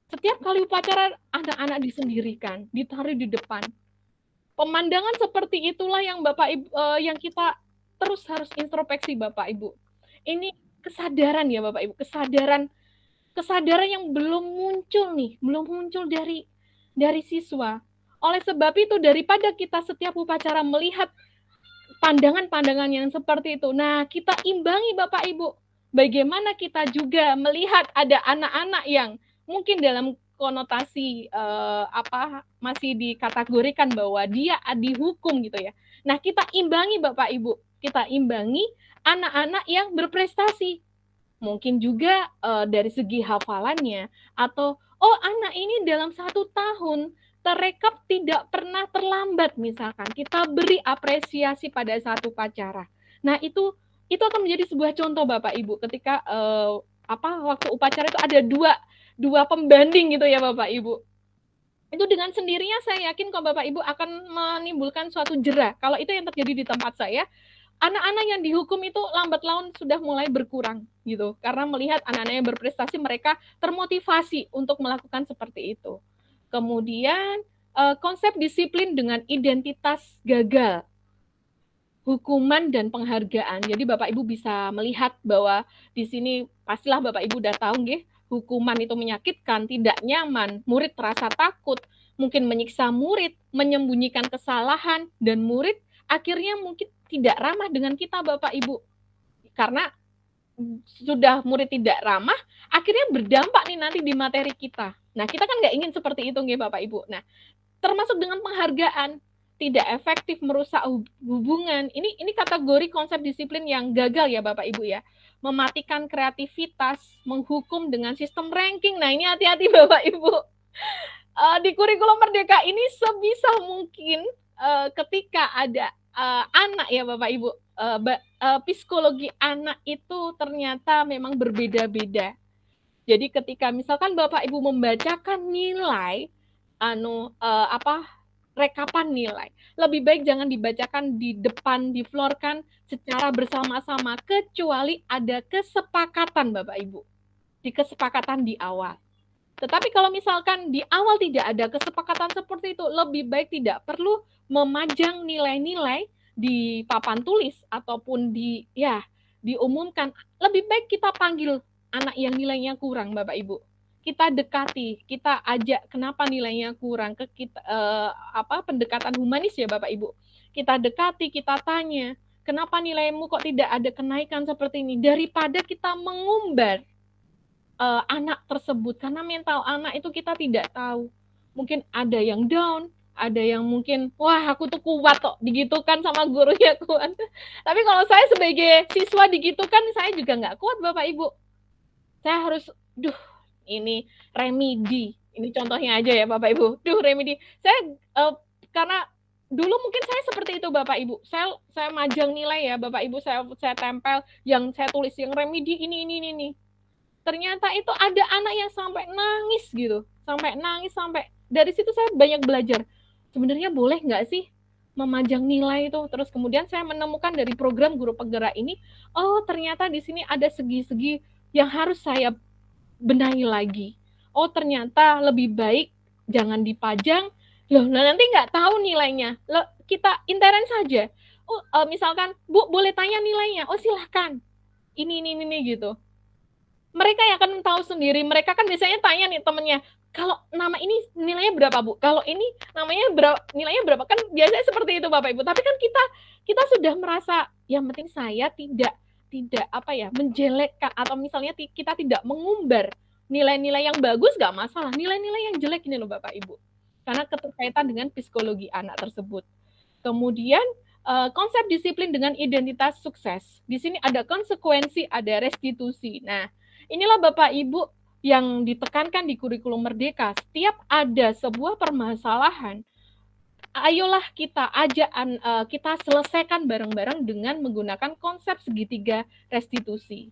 S1: Setiap kali upacara anak-anak disendirikan, ditaruh di depan. Pemandangan seperti itulah yang Bapak Ibu yang kita terus harus introspeksi Bapak Ibu. Ini kesadaran ya Bapak Ibu, kesadaran yang belum muncul dari siswa. Oleh sebab itu daripada kita setiap upacara melihat pandangan-pandangan yang seperti itu, nah kita imbangi Bapak Ibu. Bagaimana kita juga melihat ada anak-anak yang mungkin dalam konotasi masih dikategorikan bahwa dia dihukum gitu ya. Nah, kita imbangi Bapak Ibu, kita imbangi anak-anak yang berprestasi. Mungkin juga dari segi hafalannya, atau anak ini dalam 1 tahun terekap tidak pernah terlambat misalkan. Kita beri apresiasi pada saat upacara. Nah, itu akan menjadi sebuah contoh Bapak Ibu ketika waktu upacara itu ada dua pembanding gitu ya Bapak Ibu. Itu dengan sendirinya saya yakin kok Bapak Ibu akan menimbulkan suatu jera. Kalau itu yang terjadi di tempat saya, anak-anak yang dihukum itu lambat laun sudah mulai berkurang gitu. Karena melihat anak-anak yang berprestasi, mereka termotivasi untuk melakukan seperti itu. Kemudian konsep disiplin dengan identitas gagal, hukuman dan penghargaan. Jadi Bapak Ibu bisa melihat bahwa di sini pastilah Bapak Ibu udah tahu nggih, hukuman itu menyakitkan, tidak nyaman, murid terasa takut, mungkin menyiksa murid, menyembunyikan kesalahan, dan murid akhirnya mungkin tidak ramah dengan kita Bapak Ibu. Karena sudah murid tidak ramah, akhirnya berdampak nih nanti di materi kita. Nah, kita kan nggak ingin seperti itu nggih Bapak Ibu. Nah, termasuk dengan penghargaan, tidak efektif, merusak hubungan. Ini kategori konsep disiplin yang gagal ya Bapak Ibu ya. Mematikan kreativitas, menghukum dengan sistem ranking. Nah, ini hati-hati Bapak Ibu. Di kurikulum Merdeka ini sebisa mungkin ketika ada anak ya Bapak Ibu, psikologi anak itu ternyata memang berbeda-beda. Jadi ketika misalkan Bapak Ibu membacakan nilai rekapan nilai, lebih baik jangan dibacakan di depan, diflorkan secara bersama-sama, kecuali ada kesepakatan Bapak Ibu, di kesepakatan di awal. Tetapi kalau misalkan di awal tidak ada kesepakatan seperti itu, lebih baik tidak perlu memajang nilai-nilai di papan tulis ataupun diumumkan. Lebih baik kita panggil anak yang nilainya kurang Bapak Ibu. Kita dekati, kita ajak kenapa nilainya kurang, ke kita pendekatan humanis ya Bapak Ibu. Kita dekati, kita tanya, kenapa nilaimu kok tidak ada kenaikan seperti ini, daripada kita mengumbar anak tersebut, karena mental anak itu kita tidak tahu. Mungkin ada yang down, ada yang mungkin wah aku tuh kuat kok, digitukan sama gurunya kuat. Tapi kalau saya sebagai siswa digitukan, saya juga nggak kuat Bapak Ibu. Saya harus ini remedi. Ini contohnya aja ya Bapak Ibu. Remedi. Saya karena dulu mungkin saya seperti itu Bapak Ibu. Saya majang nilai ya Bapak Ibu, saya tempel yang saya tulis yang remedi ini. Ternyata itu ada anak yang sampai nangis gitu. Sampai dari situ saya banyak belajar. Sebenarnya boleh nggak sih memajang nilai itu? Terus kemudian saya menemukan dari program Guru Penggerak ini, ternyata di sini ada segi-segi yang harus saya benahi lagi. Ternyata lebih baik jangan dipajang. Nanti nggak tahu nilainya. Kita intern saja. Misalkan, Bu, boleh tanya nilainya? Silahkan. Ini gitu. Mereka yang akan tahu sendiri. Mereka kan biasanya tanya nih temennya, kalau nama ini nilainya berapa Bu? Kalau ini nilainya berapa? Kan biasanya seperti itu Bapak Ibu. Tapi kan kita sudah merasa, yang penting saya tidak menjelekkan, atau misalnya kita tidak mengumbar nilai-nilai yang bagus, nggak masalah. Nilai-nilai yang jelek ini loh Bapak Ibu. Karena keterkaitan dengan psikologi anak tersebut. Kemudian konsep disiplin dengan identitas sukses. Di sini ada konsekuensi, ada restitusi. Nah, inilah Bapak Ibu yang ditekankan di kurikulum Merdeka. Setiap ada sebuah permasalahan, ayolah kita selesaikan bareng-bareng dengan menggunakan konsep segitiga restitusi.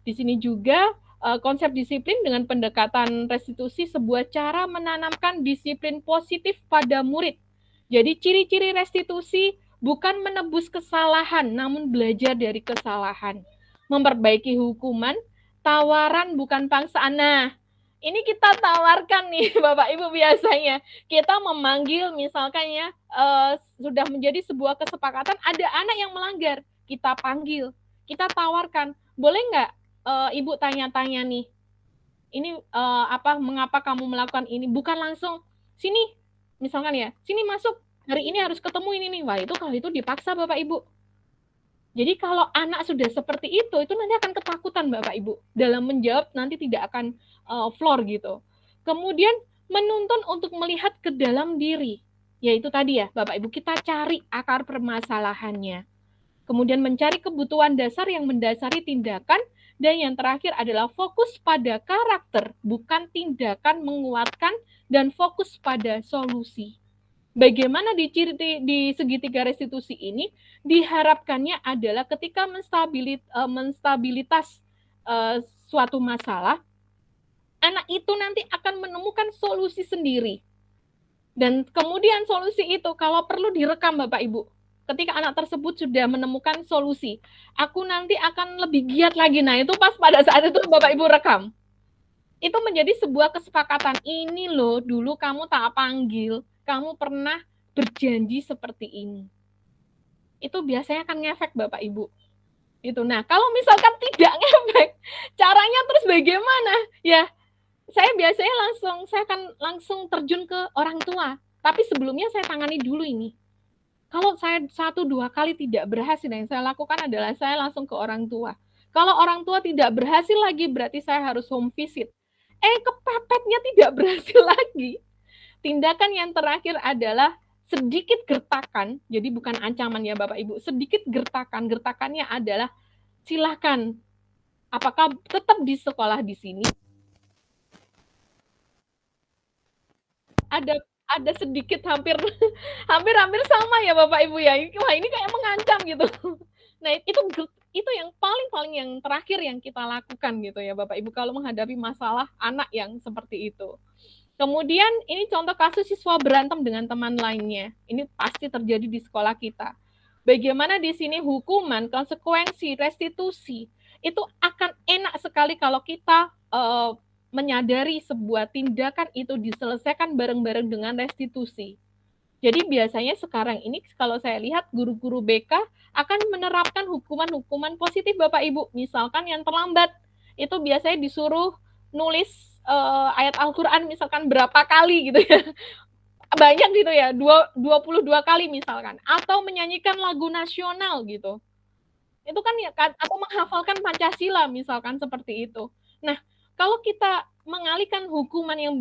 S1: Di sini juga konsep disiplin dengan pendekatan restitusi sebuah cara menanamkan disiplin positif pada murid. Jadi ciri-ciri restitusi bukan menebus kesalahan, namun belajar dari kesalahan. Memperbaiki hukuman, tawaran bukan paksaan. Nah, ini kita tawarkan nih Bapak Ibu biasanya. Kita memanggil misalkan ya, sudah menjadi sebuah kesepakatan, ada anak yang melanggar. Kita panggil, kita tawarkan. Boleh nggak Ibu tanya-tanya nih, ini mengapa kamu melakukan ini? Bukan langsung, sini, misalkan ya, sini masuk, hari ini harus ketemu ini nih. Wah, kalau itu dipaksa Bapak Ibu. Jadi kalau anak sudah seperti itu nanti akan ketakutan Bapak Ibu dalam menjawab, nanti tidak akan floor gitu. Kemudian menuntun untuk melihat ke dalam diri, yaitu tadi ya Bapak Ibu, kita cari akar permasalahannya. Kemudian mencari kebutuhan dasar yang mendasari tindakan, dan yang terakhir adalah fokus pada karakter, bukan tindakan menguatkan, dan fokus pada solusi. Bagaimana di segitiga restitusi ini diharapkannya adalah ketika menstabilitas suatu masalah, anak itu nanti akan menemukan solusi sendiri. Dan kemudian solusi itu kalau perlu direkam Bapak Ibu. Ketika anak tersebut sudah menemukan solusi, aku nanti akan lebih giat lagi. Nah, itu pas pada saat itu Bapak Ibu rekam. Itu menjadi sebuah kesepakatan. Ini loh, dulu kamu tak panggil, kamu pernah berjanji seperti ini. Itu biasanya akan ngefek Bapak Ibu. Itu. Nah, kalau misalkan tidak ngefek, caranya terus bagaimana? Ya, saya biasanya saya akan langsung terjun ke orang tua. Tapi sebelumnya saya tangani dulu ini. Kalau saya 1-2 kali tidak berhasil, yang saya lakukan adalah saya langsung ke orang tua. Kalau orang tua tidak berhasil lagi, berarti saya harus home visit. Kepepetnya tidak berhasil lagi. Tindakan yang terakhir adalah sedikit gertakan, jadi bukan ancaman ya Bapak Ibu, sedikit gertakan. Gertakannya adalah silakan, apakah tetap di sekolah di sini? Ada sedikit hampir sama ya Bapak Ibu ya. Wah, ini kayak mengancam gitu. Nah, itu yang paling yang terakhir yang kita lakukan gitu ya Bapak Ibu kalau menghadapi masalah anak yang seperti itu. Kemudian ini contoh kasus siswa berantem dengan teman lainnya. Ini pasti terjadi di sekolah kita. Bagaimana di sini hukuman, konsekuensi, restitusi itu akan enak sekali kalau kita menyadari sebuah tindakan itu diselesaikan bareng-bareng dengan restitusi. Jadi biasanya sekarang ini kalau saya lihat guru-guru BK akan menerapkan hukuman-hukuman positif Bapak Ibu. Misalkan yang terlambat itu biasanya disuruh nulis ayat Al-Quran misalkan berapa kali gitu ya. Banyak gitu ya, 22 kali misalkan. Atau menyanyikan lagu nasional gitu. Itu kan ya, atau menghafalkan Pancasila misalkan seperti itu. Nah, kalau kita mengalihkan hukuman yang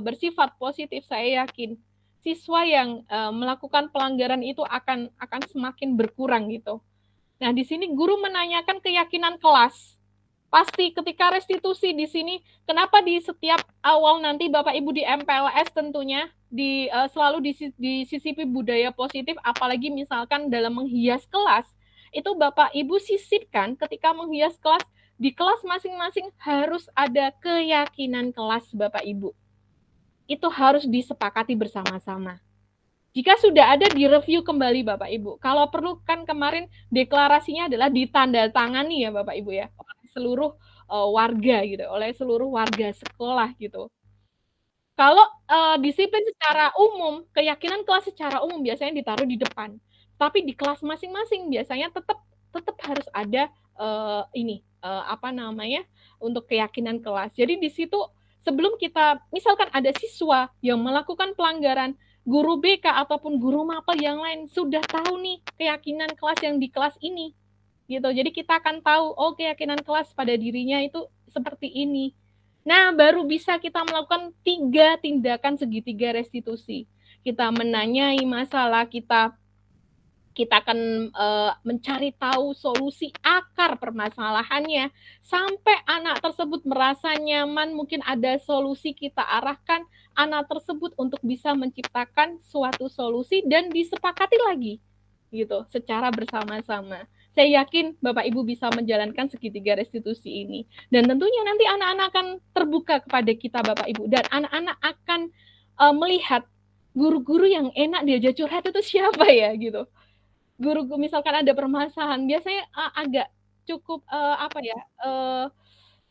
S1: bersifat positif, saya yakin siswa yang melakukan pelanggaran itu akan semakin berkurang gitu. Nah, di sini guru menanyakan keyakinan kelas. Pasti ketika restitusi di sini, kenapa di setiap awal nanti Bapak Ibu di MPLS tentunya selalu disisipi budaya positif, apalagi misalkan dalam menghias kelas, itu Bapak Ibu sisipkan ketika menghias kelas, di kelas masing-masing harus ada keyakinan kelas Bapak Ibu. Itu harus disepakati bersama-sama. Jika sudah ada, direview kembali Bapak Ibu. Kalau perlu kan kemarin deklarasinya adalah ditandatangani ya Bapak Ibu ya, oleh seluruh warga gitu, oleh seluruh warga sekolah gitu. Kalau disiplin secara umum, keyakinan kelas secara umum biasanya ditaruh di depan. Tapi di kelas masing-masing biasanya tetap harus ada untuk keyakinan kelas. Jadi di situ sebelum kita misalkan ada siswa yang melakukan pelanggaran, guru BK ataupun guru mapel yang lain sudah tahu nih keyakinan kelas yang di kelas ini gitu. Jadi kita akan tahu keyakinan kelas pada dirinya itu seperti ini. Nah, baru bisa kita melakukan 3 tindakan segitiga restitusi. Kita menanyai masalah, kita akan mencari tahu solusi akar permasalahannya sampai anak tersebut merasa nyaman, mungkin ada solusi, kita arahkan anak tersebut untuk bisa menciptakan suatu solusi dan disepakati lagi gitu secara bersama-sama. Saya yakin Bapak Ibu bisa menjalankan segitiga restitusi ini. Dan tentunya nanti anak-anak akan terbuka kepada kita Bapak Ibu. Dan anak-anak akan melihat guru-guru yang enak diajak curhat itu siapa ya gitu. Guru misalkan ada permasalahan, biasanya agak cukup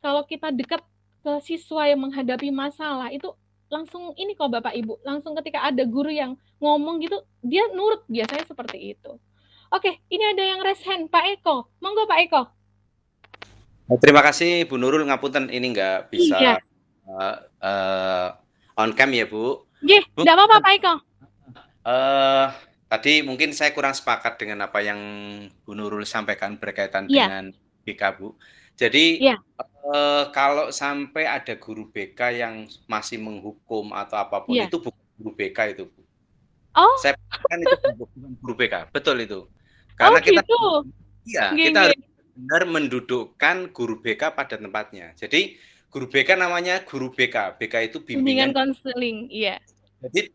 S1: kalau kita dekat ke siswa yang menghadapi masalah, itu langsung ini kok Bapak Ibu. Langsung ketika ada guru yang ngomong gitu, dia nurut, biasanya seperti itu. Oke, ini ada yang raise hand, Pak Eko. Monggo Pak Eko.
S7: Terima kasih Bu Nurul, ngapunten ini nggak bisa on cam ya Bu.
S1: Nggih, enggak apa-apa Pak Eko.
S7: Tadi mungkin saya kurang sepakat dengan apa yang Bu Nurul sampaikan berkaitan dengan BK, Bu. Jadi
S1: Iya.
S7: kalau sampai ada guru BK yang masih menghukum atau apapun
S1: Iya.
S7: itu bukan guru BK itu, Bu.
S1: Oh.
S7: Saya pikirkan itu bukan guru BK, betul itu.
S1: Oh
S7: Karena kita
S1: gitu.
S7: iya,
S1: Nggih,
S7: kita
S1: nggih.
S7: harus benar mendudukkan guru BK pada tempatnya. Jadi guru BK namanya guru BK. BK itu
S1: Bimbingan
S7: bimbingan.
S1: konseling, iya.
S7: Jadi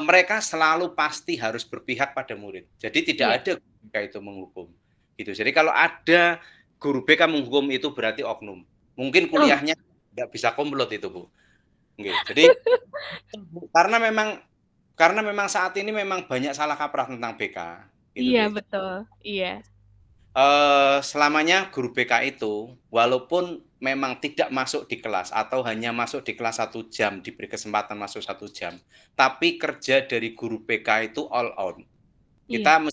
S7: mereka selalu pasti harus berpihak pada murid. Jadi tidak
S1: Iya.
S7: ada guru BK itu menghukum. Gitu. Jadi kalau ada guru BK menghukum itu berarti oknum. Mungkin kuliahnya nggak bisa komplot itu, Bu. Nggih. Jadi karena memang saat ini memang banyak salah kaprah tentang BK. Gitu,
S1: Iya,
S7: nggih.
S1: betul. Iya.
S7: Selamanya guru BK itu walaupun memang tidak masuk di kelas atau hanya masuk di kelas 1 jam, diberi kesempatan masuk 1 jam, tapi kerja dari guru BK itu all out. Kita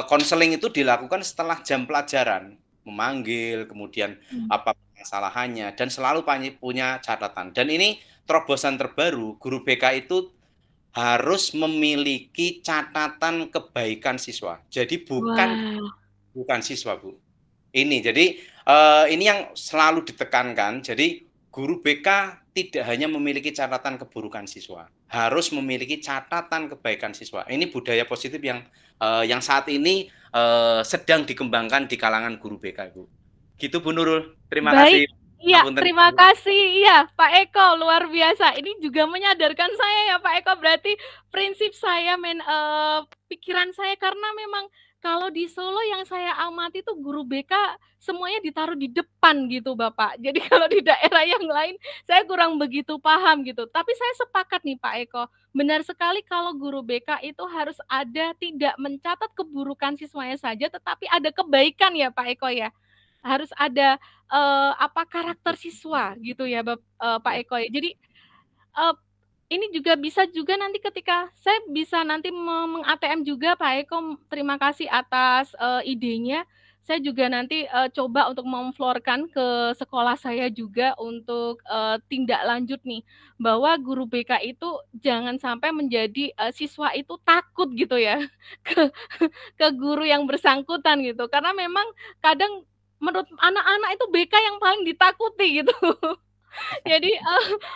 S7: konseling itu dilakukan setelah jam pelajaran, memanggil, kemudian apa permasalahannya, dan selalu punya catatan. Dan ini terobosan terbaru, guru BK itu harus memiliki catatan kebaikan siswa. Jadi bukan siswa, Bu. Ini jadi ini yang selalu ditekankan. Jadi guru BK tidak hanya memiliki catatan keburukan siswa, harus memiliki catatan kebaikan siswa. Ini budaya positif yang saat ini sedang dikembangkan di kalangan guru BK, Bu. Gitu, Bu Nurul. Terima kasih.
S1: Iya, terima kasih. Iya, Pak Eko, luar biasa. Ini juga menyadarkan saya ya, Pak Eko. Berarti prinsip saya, pikiran saya, karena memang kalau di Solo yang saya amati tuh guru BK semuanya ditaruh di depan gitu, Bapak. Jadi kalau di daerah yang lain saya kurang begitu paham gitu. Tapi saya sepakat nih Pak Eko, benar sekali kalau guru BK itu harus ada, tidak mencatat keburukan siswanya saja, tetapi ada kebaikan ya Pak Eko ya. Harus ada karakter siswa gitu ya Pak Eko ya. Jadi ini juga bisa juga nanti ketika saya bisa nanti meng-ATM juga Pak Eko, terima kasih atas idenya. Saya juga nanti coba untuk memflorkan ke sekolah saya juga untuk tindak lanjut nih, bahwa guru BK itu jangan sampai menjadi siswa itu takut gitu ya ke guru yang bersangkutan gitu. Karena memang kadang menurut anak-anak itu BK yang paling ditakuti gitu. Jadi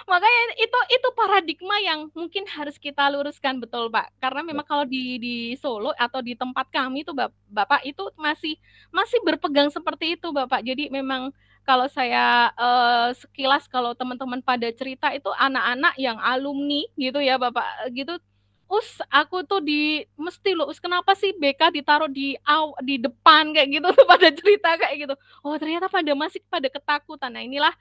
S1: makanya itu paradigma yang mungkin harus kita luruskan, betul Pak. Karena memang kalau di Solo atau di tempat kami itu Bapak itu masih berpegang seperti itu Bapak. Jadi memang kalau saya sekilas kalau teman-teman pada cerita itu anak-anak yang alumni gitu ya Bapak gitu. Aku tuh mesti loh, kenapa sih BK ditaruh di depan kayak gitu tuh pada cerita kayak gitu. Oh ternyata masih pada ketakutan. Nah inilah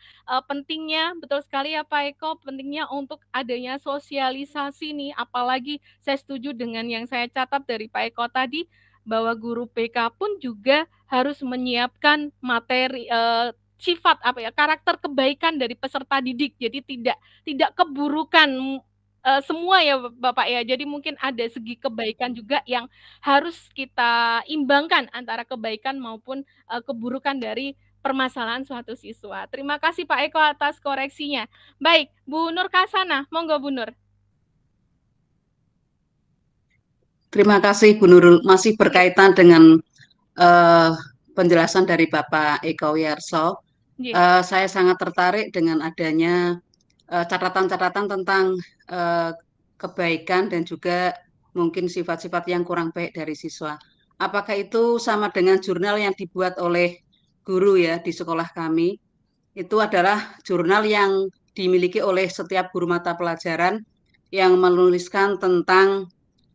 S1: pentingnya, betul sekali ya Pak Eko, pentingnya untuk adanya sosialisasi nih. Apalagi saya setuju dengan yang saya catat dari Pak Eko tadi, bahwa guru BK pun juga harus menyiapkan materi sifat karakter kebaikan dari peserta didik. Jadi tidak keburukan semua ya Bapak ya. Jadi mungkin ada segi kebaikan juga yang harus kita imbangkan antara kebaikan maupun keburukan dari permasalahan suatu siswa. Terima kasih Pak Eko atas koreksinya. Baik, Bu Nur Kasana, monggo Bu Nur.
S8: Terima kasih Bu Nurul. Masih berkaitan dengan penjelasan dari Bapak Eko Wiyarso. Saya sangat tertarik dengan adanya catatan-catatan tentang kebaikan dan juga mungkin sifat-sifat yang kurang baik dari siswa. Apakah itu sama dengan jurnal yang dibuat oleh guru ya di sekolah kami? Itu adalah jurnal yang dimiliki oleh setiap guru mata pelajaran yang menuliskan tentang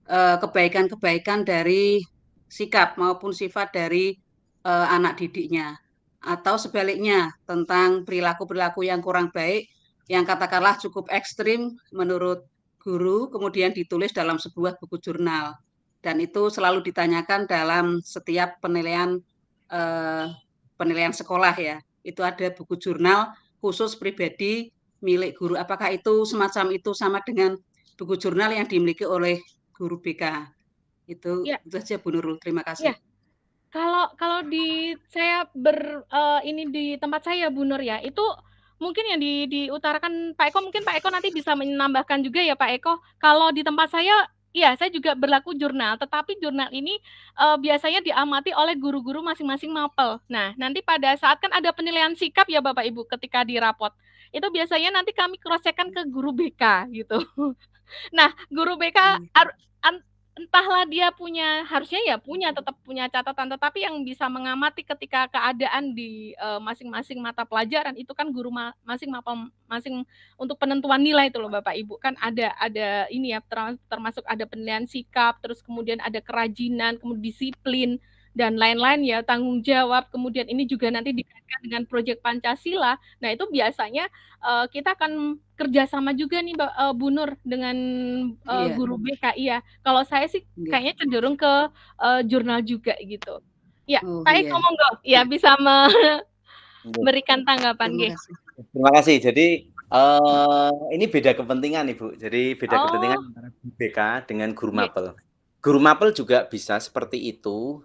S8: kebaikan-kebaikan dari sikap maupun sifat dari anak didiknya. Atau sebaliknya tentang perilaku-perilaku yang kurang baik yang katakanlah cukup ekstrim menurut guru, kemudian ditulis dalam sebuah buku jurnal. Dan itu selalu ditanyakan dalam setiap penilaian sekolah ya. Itu ada buku jurnal khusus pribadi milik guru. Apakah itu semacam itu sama dengan buku jurnal yang dimiliki oleh guru BK? Itu saja Bu Nurul. Terima kasih.
S1: Ya. Kalau di tempat saya Bu Nur ya, itu mungkin yang diutarakan Pak Eko, mungkin Pak Eko nanti bisa menambahkan juga ya Pak Eko. Kalau di tempat saya Iya, saya juga berlaku jurnal, tetapi jurnal ini biasanya diamati oleh guru-guru masing-masing mapel. Nah, nanti pada saat kan ada penilaian sikap ya Bapak Ibu ketika di rapot. Itu biasanya nanti kami cross check-kan ke guru BK gitu. Nah, guru BK entahlah dia harusnya ya tetap punya catatan, tetapi yang bisa mengamati ketika keadaan di masing-masing mata pelajaran itu kan guru masing untuk penentuan nilai itu loh Bapak Ibu, kan ada ini ya, termasuk ada penilaian sikap, terus kemudian ada kerajinan, kemudian disiplin dan lain-lain ya, tanggung jawab, kemudian ini juga nanti dikaitkan dengan proyek Pancasila. Nah, itu biasanya kita akan kerjasama juga nih Bu Nur dengan guru BK. Iya, kalau saya sih kayaknya cenderung ke jurnal juga gitu. Ya, Pak Eko monggo, ya bisa memberikan tanggapan.
S7: Terima kasih. Jadi ini beda kepentingan Ibu. Jadi beda kepentingan antara guru BK dengan guru mapel. Guru mapel juga bisa seperti itu.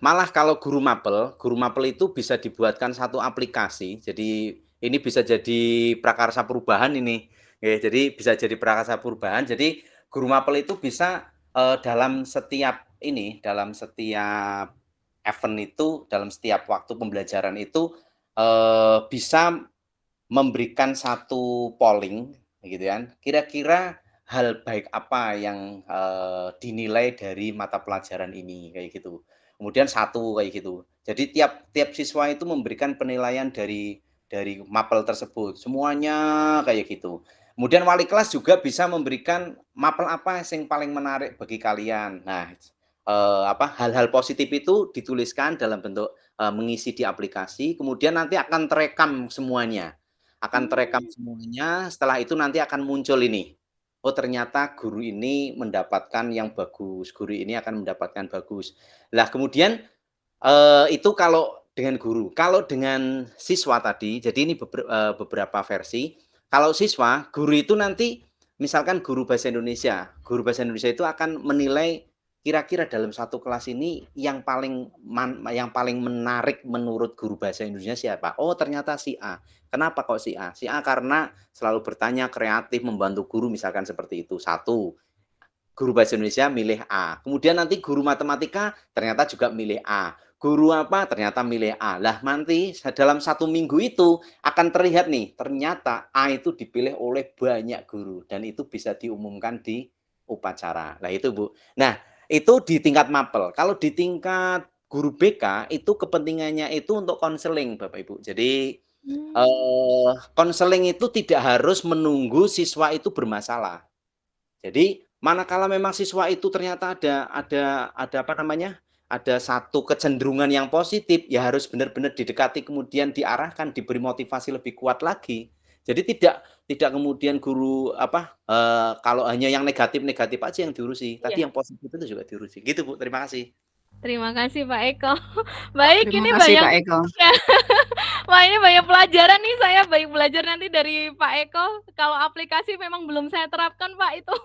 S7: Malah kalau guru mapel itu bisa dibuatkan satu aplikasi. Jadi ini bisa jadi prakarsa perubahan ini. Jadi bisa jadi prakarsa perubahan. Jadi guru mapel itu bisa dalam setiap event itu, dalam setiap waktu pembelajaran itu bisa memberikan satu polling gitu kan. Kira-kira hal baik apa yang dinilai dari mata pelajaran ini kayak gitu. Kemudian satu kayak gitu. Jadi tiap siswa itu memberikan penilaian dari mapel tersebut. Semuanya kayak gitu. Kemudian wali kelas juga bisa memberikan mapel apa yang paling menarik bagi kalian. Nah, hal-hal positif itu dituliskan dalam bentuk mengisi di aplikasi, kemudian nanti akan terekam semuanya. Setelah itu nanti akan muncul ini. Oh, ternyata guru ini mendapatkan yang bagus, guru ini akan mendapatkan bagus. Lah, kemudian itu kalau dengan guru. Kalau dengan siswa tadi, jadi ini beberapa versi. Kalau siswa, guru itu nanti misalkan guru bahasa Indonesia itu akan menilai kira-kira dalam satu kelas ini yang paling menarik menurut guru bahasa Indonesia siapa? Oh, ternyata si A. Kenapa kok si A? Si A karena selalu bertanya, kreatif, membantu guru, misalkan seperti itu. Satu, guru bahasa Indonesia milih A. Kemudian nanti guru matematika ternyata juga milih A. Guru apa? Ternyata milih A. Lah, nanti dalam 1 minggu itu akan terlihat nih, ternyata A itu dipilih oleh banyak guru. Dan itu bisa diumumkan di upacara. Nah, itu Bu. Nah, itu di tingkat mapel. Kalau di tingkat guru BK itu kepentingannya itu untuk konseling Bapak Ibu. Jadi konseling itu tidak harus menunggu siswa itu bermasalah. Jadi manakala memang siswa itu ternyata ada satu kecenderungan yang positif, ya harus benar-benar didekati, kemudian diarahkan, diberi motivasi lebih kuat lagi. Jadi tidak kemudian guru kalau hanya yang negatif aja yang diurusi, tapi yang positif itu juga diurusi. Gitu Bu, terima kasih.
S1: Terima kasih Pak Eko. Baik,
S8: Terima
S1: ini
S8: kasih,
S1: banyak
S8: Pak Eko.
S1: Wah, ini banyak pelajaran nih, saya banyak belajar nanti dari Pak Eko. Kalau aplikasi memang belum saya terapkan Pak itu.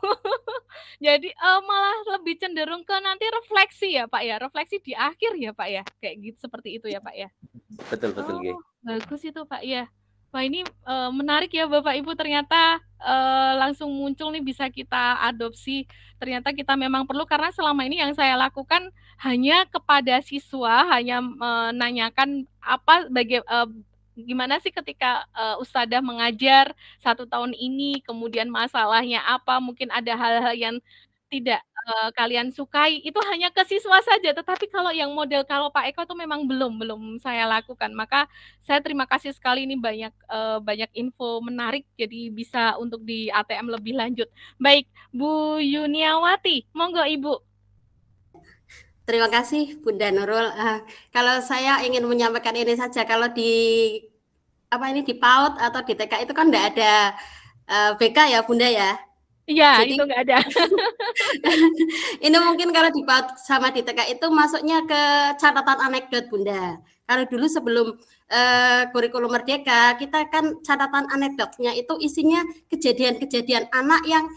S1: Jadi malah lebih cenderung ke nanti refleksi ya Pak ya, refleksi di akhir ya Pak ya, kayak gitu, seperti itu ya Pak ya.
S7: Betul.
S1: Bagus itu Pak ya. Wah, ini menarik ya Bapak Ibu, ternyata langsung muncul nih, bisa kita adopsi. Ternyata kita memang perlu, karena selama ini yang saya lakukan hanya kepada siswa, hanya menanyakan gimana sih ketika Ustadzah mengajar 1 tahun ini, kemudian masalahnya apa, mungkin ada hal-hal yang tidak kalian sukai, itu hanya ke siswa saja. Tetapi kalau yang model kalau Pak Eko tuh memang belum saya lakukan. Maka saya terima kasih sekali, ini banyak info menarik, jadi bisa untuk di ATM lebih lanjut. Baik, Bu Yuniawati, monggo Ibu.
S9: Terima kasih Bunda Nurul. Kalau saya ingin menyampaikan ini saja, kalau di PAUD atau di TK itu kan enggak ada BK ya Bunda ya.
S1: Iya, itu nggak ada.
S9: Ini mungkin kalau di PAUD sama di TK itu masuknya ke catatan anekdot Bunda. Kalau dulu sebelum kurikulum Merdeka, kita kan catatan anekdotnya itu isinya kejadian-kejadian anak yang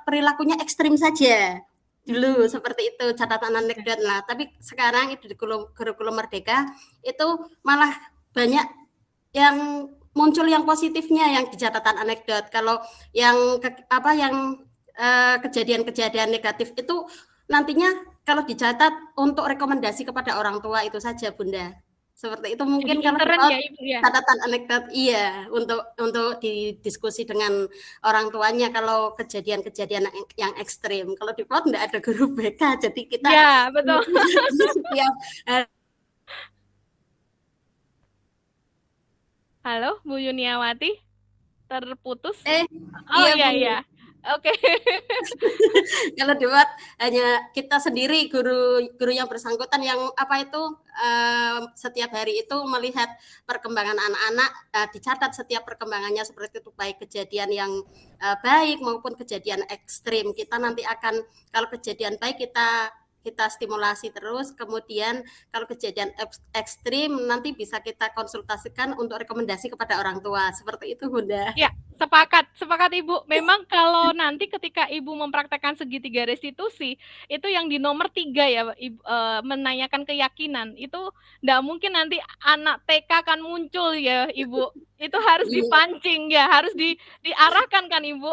S9: perilakunya ekstrim saja. Dulu seperti itu catatan anekdot lah. Tapi sekarang itu di kurikulum Merdeka itu malah banyak yang muncul yang positifnya yang di catatan anekdot. Kalau yang kejadian-kejadian negatif itu nantinya kalau dicatat untuk rekomendasi kepada orang tua itu saja, Bunda. Seperti itu
S1: Jadi
S9: mungkin kalau
S1: intern
S9: dipaut
S1: ya Ibu ya?
S9: catatan anekdot iya, untuk didiskusi dengan orang tuanya kalau kejadian-kejadian yang ekstrim. Kalau dipaut enggak ada guru BK, jadi kita
S1: Ya, betul.
S9: setiap
S1: Halo, Bu Yuniawati? Terputus?
S9: iya,
S1: iya,
S9: Bu.
S1: iya. Oke.
S9: Kalau dibuat hanya kita sendiri guru yang bersangkutan yang setiap hari itu melihat perkembangan anak-anak, dicatat setiap perkembangannya seperti itu, baik kejadian yang baik maupun kejadian ekstrim. Kita nanti akan kalau kejadian baik kita stimulasi terus, kemudian kalau kejadian ekstrim nanti bisa kita konsultasikan untuk rekomendasi kepada orang tua. Seperti itu, Bunda.
S1: Ya, sepakat Ibu. Memang kalau nanti ketika Ibu mempraktekkan segitiga restitusi, itu yang di nomor 3 ya, Ibu, menanyakan keyakinan. Itu enggak mungkin nanti anak TK akan muncul ya, Ibu. Itu harus dipancing ya, harus diarahkan kan, Ibu.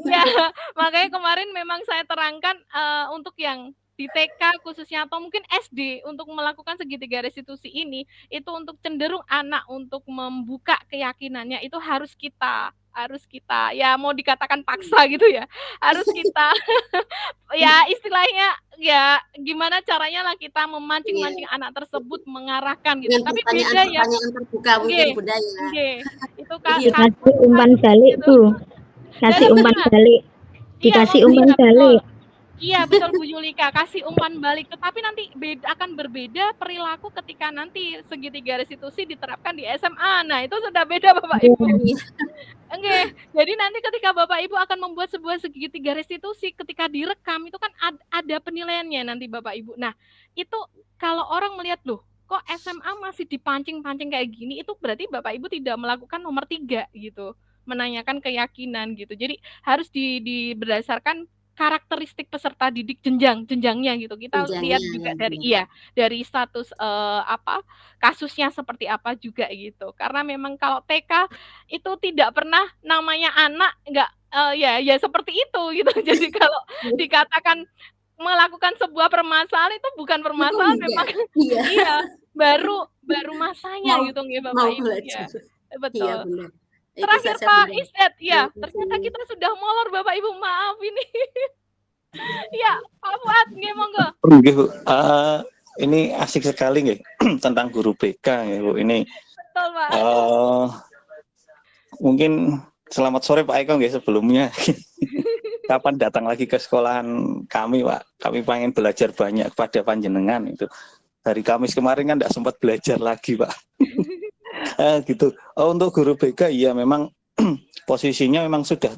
S1: Ya, makanya kemarin memang saya terangkan untuk yang di TK khususnya atau mungkin SD untuk melakukan segitiga restitusi ini, itu untuk cenderung anak untuk membuka keyakinannya itu harus kita ya mau dikatakan paksa gitu ya, harus kita ya istilahnya ya gimana caranya lah kita memancing-mancing anak tersebut mengarahkan gitu.
S9: Dengan
S1: Tapi beda ya.
S9: pertanyaan terbuka mungkin, Bunda ya.
S1: Itu
S10: Dikasih umpan balik tuh. Kasih umpan balik. Dikasih umpan balik.
S1: Iya betul Bu Yulika, kasih umpan balik. Tetapi nanti akan berbeda perilaku ketika nanti segitiga restitusi diterapkan di SMA. Nah itu sudah beda Bapak Ibu. Oke, jadi nanti ketika Bapak Ibu akan membuat sebuah segitiga restitusi, ketika direkam itu kan ada penilaiannya nanti Bapak Ibu. Nah itu kalau orang melihat loh, kok SMA masih dipancing-pancing kayak gini, itu berarti Bapak Ibu tidak melakukan nomor 3 gitu, menanyakan keyakinan gitu. Jadi harus berdasarkan karakteristik peserta didik jenjangnya gitu. Kita lihat juga dari status kasusnya seperti apa juga gitu. Karena memang kalau TK itu tidak pernah namanya anak enggak ya seperti itu gitu. Jadi kalau dikatakan melakukan sebuah permasalahan itu bukan permasalahan, memang iya baru masanya gitu nggih Bapak Ibu ya. Betul.
S9: Iya, benar.
S1: Terakhir Pak Isdet, ya ternyata kita sudah molor Bapak Ibu, maaf ini. Ya Pak Fuad, nggih monggo.
S2: Nggih Bu, ini asik sekali nggih tentang guru BK nggih Bu. Ini
S1: betul Pak.
S2: Mungkin selamat sore Pak Eko nggih sebelumnya. Kapan datang lagi ke sekolahan kami Pak? Kami pengen belajar banyak kepada panjenengan itu. Hari Kamis kemarin kan tidak sempat belajar lagi Pak. Gitu. Untuk guru BK ya memang posisinya memang sudah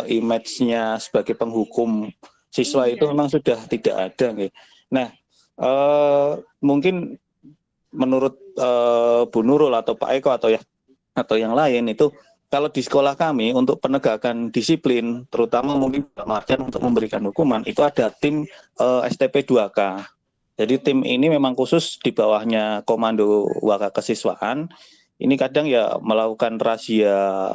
S2: image-nya sebagai penghukum siswa itu memang sudah tidak ada nih. Nah, mungkin menurut Bu Nurul atau Pak Eko atau yang lain itu kalau di sekolah kami untuk penegakan disiplin terutama mungkin untuk memberikan hukuman itu ada tim STP 2K. Jadi tim ini memang khusus di bawahnya Komando Waka Kesiswaan. Ini kadang ya melakukan razia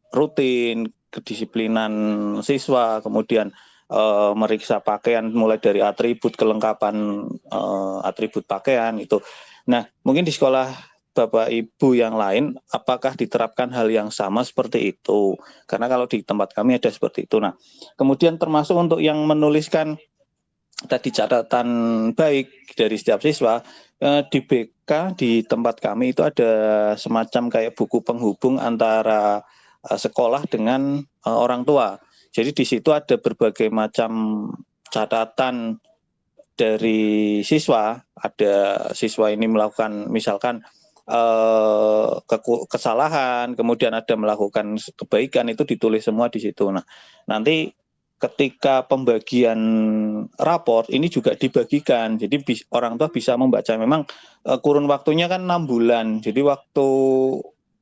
S2: rutin, kedisiplinan siswa, kemudian meriksa pakaian mulai dari atribut, kelengkapan atribut pakaian itu. Nah, mungkin di sekolah Bapak Ibu yang lain, apakah diterapkan hal yang sama seperti itu? Karena kalau di tempat kami ada seperti itu. Nah, kemudian termasuk untuk yang menuliskan tadi catatan baik dari setiap siswa, di BK di tempat kami itu ada semacam kayak buku penghubung antara sekolah dengan orang tua. Jadi di situ ada berbagai macam catatan dari siswa. Ada siswa ini melakukan misalkan kesalahan, kemudian ada melakukan kebaikan, itu ditulis semua di situ. Nah, nanti ketika pembagian raport ini juga dibagikan, jadi orang tua bisa membaca. Memang kurun waktunya kan 6 bulan, jadi waktu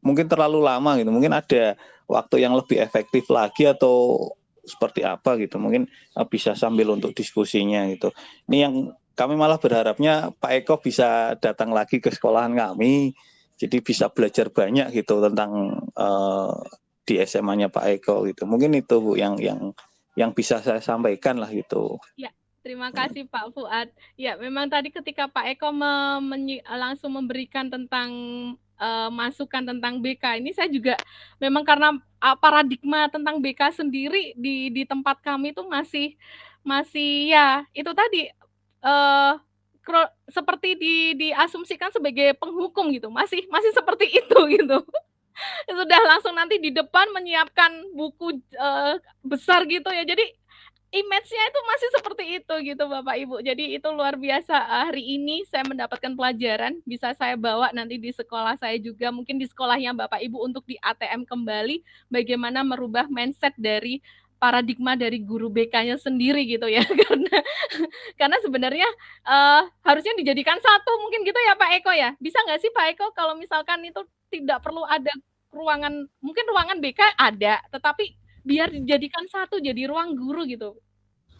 S2: mungkin terlalu lama gitu, mungkin ada waktu yang lebih efektif lagi atau seperti apa gitu, mungkin bisa sambil untuk diskusinya gitu. Ini yang kami malah berharapnya Pak Eko bisa datang lagi ke sekolahan kami, jadi bisa belajar banyak gitu tentang di SMA-nya Pak Eko gitu. Mungkin itu Bu yang bisa saya sampaikan lah gitu.
S1: Ya, terima kasih Pak Fuad. Ya, memang tadi ketika Pak Eko langsung memberikan tentang masukan tentang BK ini, saya juga memang karena paradigma tentang BK sendiri di tempat kami itu masih ya itu tadi seperti diasumsikan sebagai penghukum gitu, masih seperti itu gitu. Sudah langsung nanti di depan menyiapkan buku besar gitu ya, jadi image-nya itu masih seperti itu gitu Bapak Ibu. Jadi itu luar biasa, hari ini saya mendapatkan pelajaran, bisa saya bawa nanti di sekolah saya juga, mungkin di sekolahnya Bapak Ibu untuk di ATM kembali, bagaimana merubah mindset dari paradigma dari guru BK-nya sendiri gitu ya. Karena sebenarnya harusnya dijadikan satu mungkin gitu ya Pak Eko ya. Bisa nggak sih Pak Eko kalau misalkan itu tidak perlu ada ruangan, mungkin ruangan BK ada, tetapi biar dijadikan satu jadi ruang guru gitu.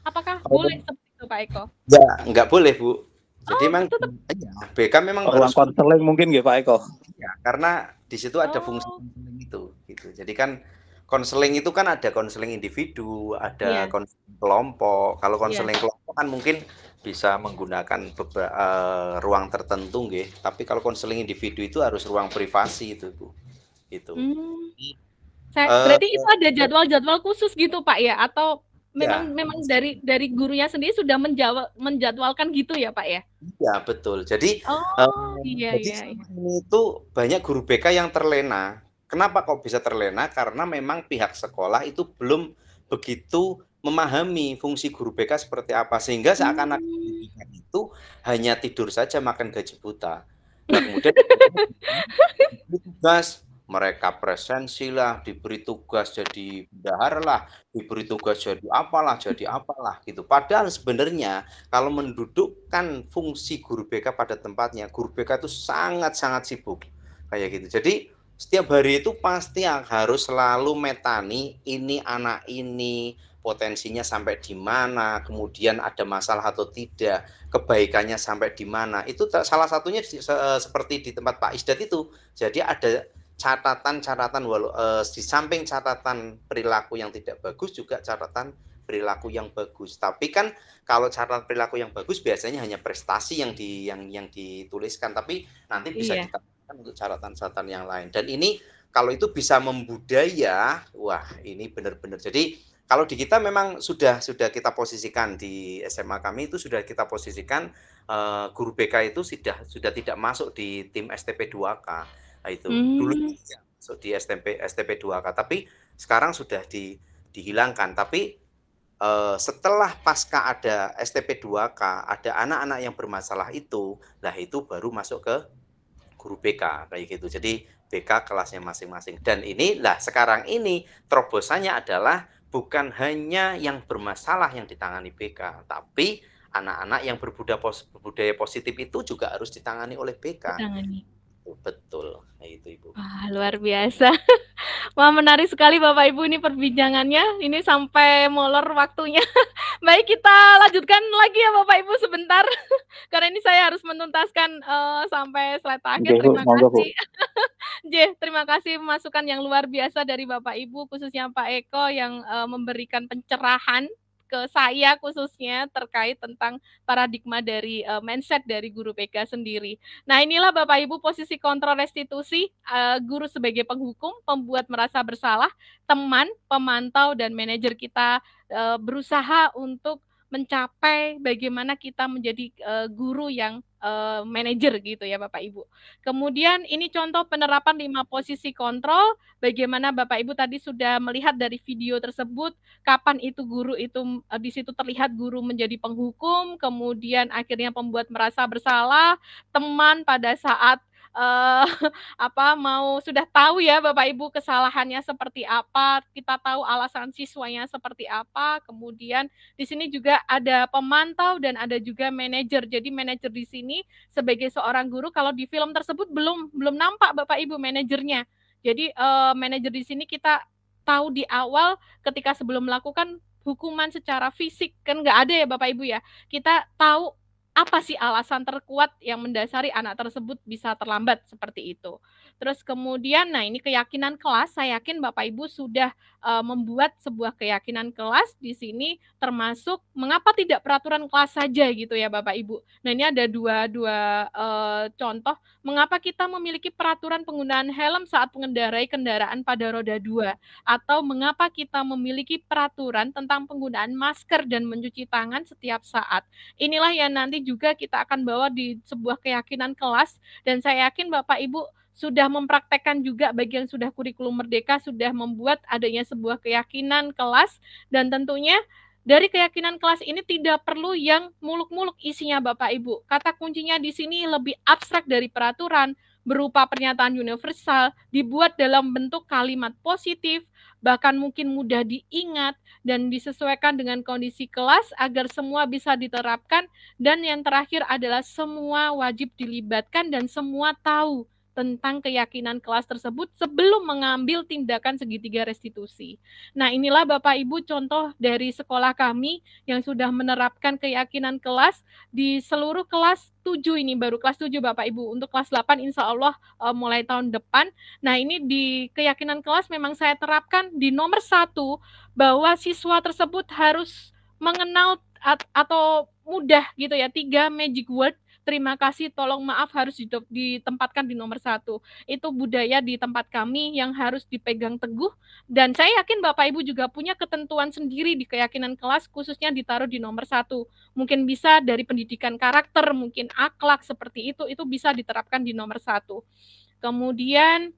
S1: Apakah boleh seperti itu Pak Eko?
S7: Ya, nggak boleh Bu. Jadi memang ya, BK memang
S2: ruang
S7: harus
S2: konseling mungkin nggih Pak Eko.
S7: Ya, karena di situ ada fungsi konseling itu gitu. Jadi kan konseling itu kan ada konseling individu, ada konseling kelompok. Kalau konseling kelompok kan mungkin bisa menggunakan ruang tertentu nggih. Tapi kalau konseling individu itu harus ruang privasi itu Bu. Gitu.
S1: Berarti itu ada jadwal-jadwal khusus gitu Pak ya, atau memang dari gurunya sendiri sudah menjadwalkan gitu ya Pak ya?
S7: Iya betul. Jadi ini tuh banyak guru BK yang terlena. Kenapa kok bisa terlena? Karena memang pihak sekolah itu belum begitu memahami fungsi guru BK seperti apa, sehingga seakan-akan itu hanya tidur saja makan gaji buta. Nah, kemudian tugas mereka presensi lah, diberi tugas jadi bendahara lah, diberi tugas jadi apalah gitu. Padahal sebenarnya kalau mendudukkan fungsi guru BK pada tempatnya, guru BK itu sangat-sangat sibuk kayak gitu. Jadi setiap hari itu pasti harus selalu metani ini anak ini potensinya sampai di mana, kemudian ada masalah atau tidak, kebaikannya sampai di mana. Itu salah satunya seperti di tempat Pak Isdat itu. Jadi ada catatan di samping catatan perilaku yang tidak bagus juga catatan perilaku yang bagus. Tapi kan kalau catatan perilaku yang bagus biasanya hanya prestasi yang dituliskan, tapi nanti bisa dikatakan untuk catatan-catatan yang lain. Dan ini kalau itu bisa membudaya, wah ini benar-benar. Jadi kalau di kita memang sudah kita posisikan di SMA kami itu sudah kita posisikan guru BK itu sudah tidak masuk di tim STP 2K. Nah, itu dulu masuk di STP 2K, tapi sekarang sudah dihilangkan. Tapi setelah pasca ada STP 2K, ada anak-anak yang bermasalah itu, lah itu baru masuk ke guru BK kayak gitu. Jadi BK kelasnya masing-masing. Dan inilah sekarang ini terobosannya adalah bukan hanya yang bermasalah yang ditangani BK, tapi anak-anak yang berbudaya positif itu juga harus ditangani oleh BK. Betul, itu Ibu.
S1: Wah, luar biasa. Wah, menarik sekali Bapak Ibu ini perbincangannya. Ini sampai molor waktunya. Baik, kita lanjutkan lagi ya Bapak Ibu sebentar. Karena ini saya harus menuntaskan sampai slide terakhir. Terima kasih. Terima kasih masukan yang luar biasa dari Bapak Ibu, khususnya Pak Eko yang memberikan pencerahan ke saya khususnya terkait tentang paradigma dari mindset dari guru BK sendiri. Nah, inilah Bapak Ibu posisi kontrol restitusi, guru sebagai penghukum, pembuat merasa bersalah, teman, pemantau, dan manajer kita berusaha untuk mencapai bagaimana kita menjadi guru yang manajer gitu ya Bapak Ibu. Kemudian ini contoh penerapan 5 posisi kontrol, bagaimana Bapak Ibu tadi sudah melihat dari video tersebut, kapan itu guru itu di situ terlihat guru menjadi penghukum, kemudian akhirnya pembuat merasa bersalah, teman pada saat sudah tahu ya Bapak Ibu kesalahannya seperti apa, kita tahu alasan siswanya seperti apa, kemudian di sini juga ada pemantau dan ada juga manajer. Jadi manajer di sini sebagai seorang guru, kalau di film tersebut belum nampak Bapak Ibu manajernya. Jadi manajer di sini kita tahu di awal ketika sebelum melakukan hukuman secara fisik, kan nggak ada ya Bapak Ibu ya. Kita tahu apa sih alasan terkuat yang mendasari anak tersebut bisa terlambat seperti itu. Terus kemudian, nah ini keyakinan kelas, saya yakin Bapak Ibu sudah membuat sebuah keyakinan kelas di sini, termasuk mengapa tidak peraturan kelas saja gitu ya Bapak Ibu. Nah ini ada dua contoh mengapa kita memiliki peraturan penggunaan helm saat mengendarai kendaraan pada roda 2, atau mengapa kita memiliki peraturan tentang penggunaan masker dan mencuci tangan setiap saat. Inilah yang nanti juga kita akan bawa di sebuah keyakinan kelas, dan saya yakin Bapak Ibu sudah mempraktekkan juga bagi yang sudah kurikulum merdeka, sudah membuat adanya sebuah keyakinan kelas, dan tentunya dari keyakinan kelas ini tidak perlu yang muluk-muluk isinya Bapak Ibu. Kata kuncinya di sini lebih abstrak dari peraturan, berupa pernyataan universal, dibuat dalam bentuk kalimat positif, bahkan mungkin mudah diingat, dan disesuaikan dengan kondisi kelas agar semua bisa diterapkan, dan yang terakhir adalah semua wajib dilibatkan dan semua tahu tentang keyakinan kelas tersebut sebelum mengambil tindakan segitiga restitusi. Nah, inilah Bapak Ibu contoh dari sekolah kami yang sudah menerapkan keyakinan kelas di seluruh kelas 7 ini, baru kelas 7 Bapak Ibu. Untuk kelas 8 insya Allah mulai tahun depan. Nah, ini di keyakinan kelas memang saya terapkan di nomor 1 bahwa siswa tersebut harus mengenal atau mudah gitu ya, 3 magic word. Terima kasih, tolong, maaf harus ditempatkan di nomor 1. Itu budaya di tempat kami yang harus dipegang teguh, dan saya yakin Bapak Ibu juga punya ketentuan sendiri di keyakinan kelas, khususnya ditaruh di nomor 1. Mungkin bisa dari pendidikan karakter, mungkin akhlak seperti itu bisa diterapkan di nomor 1. Kemudian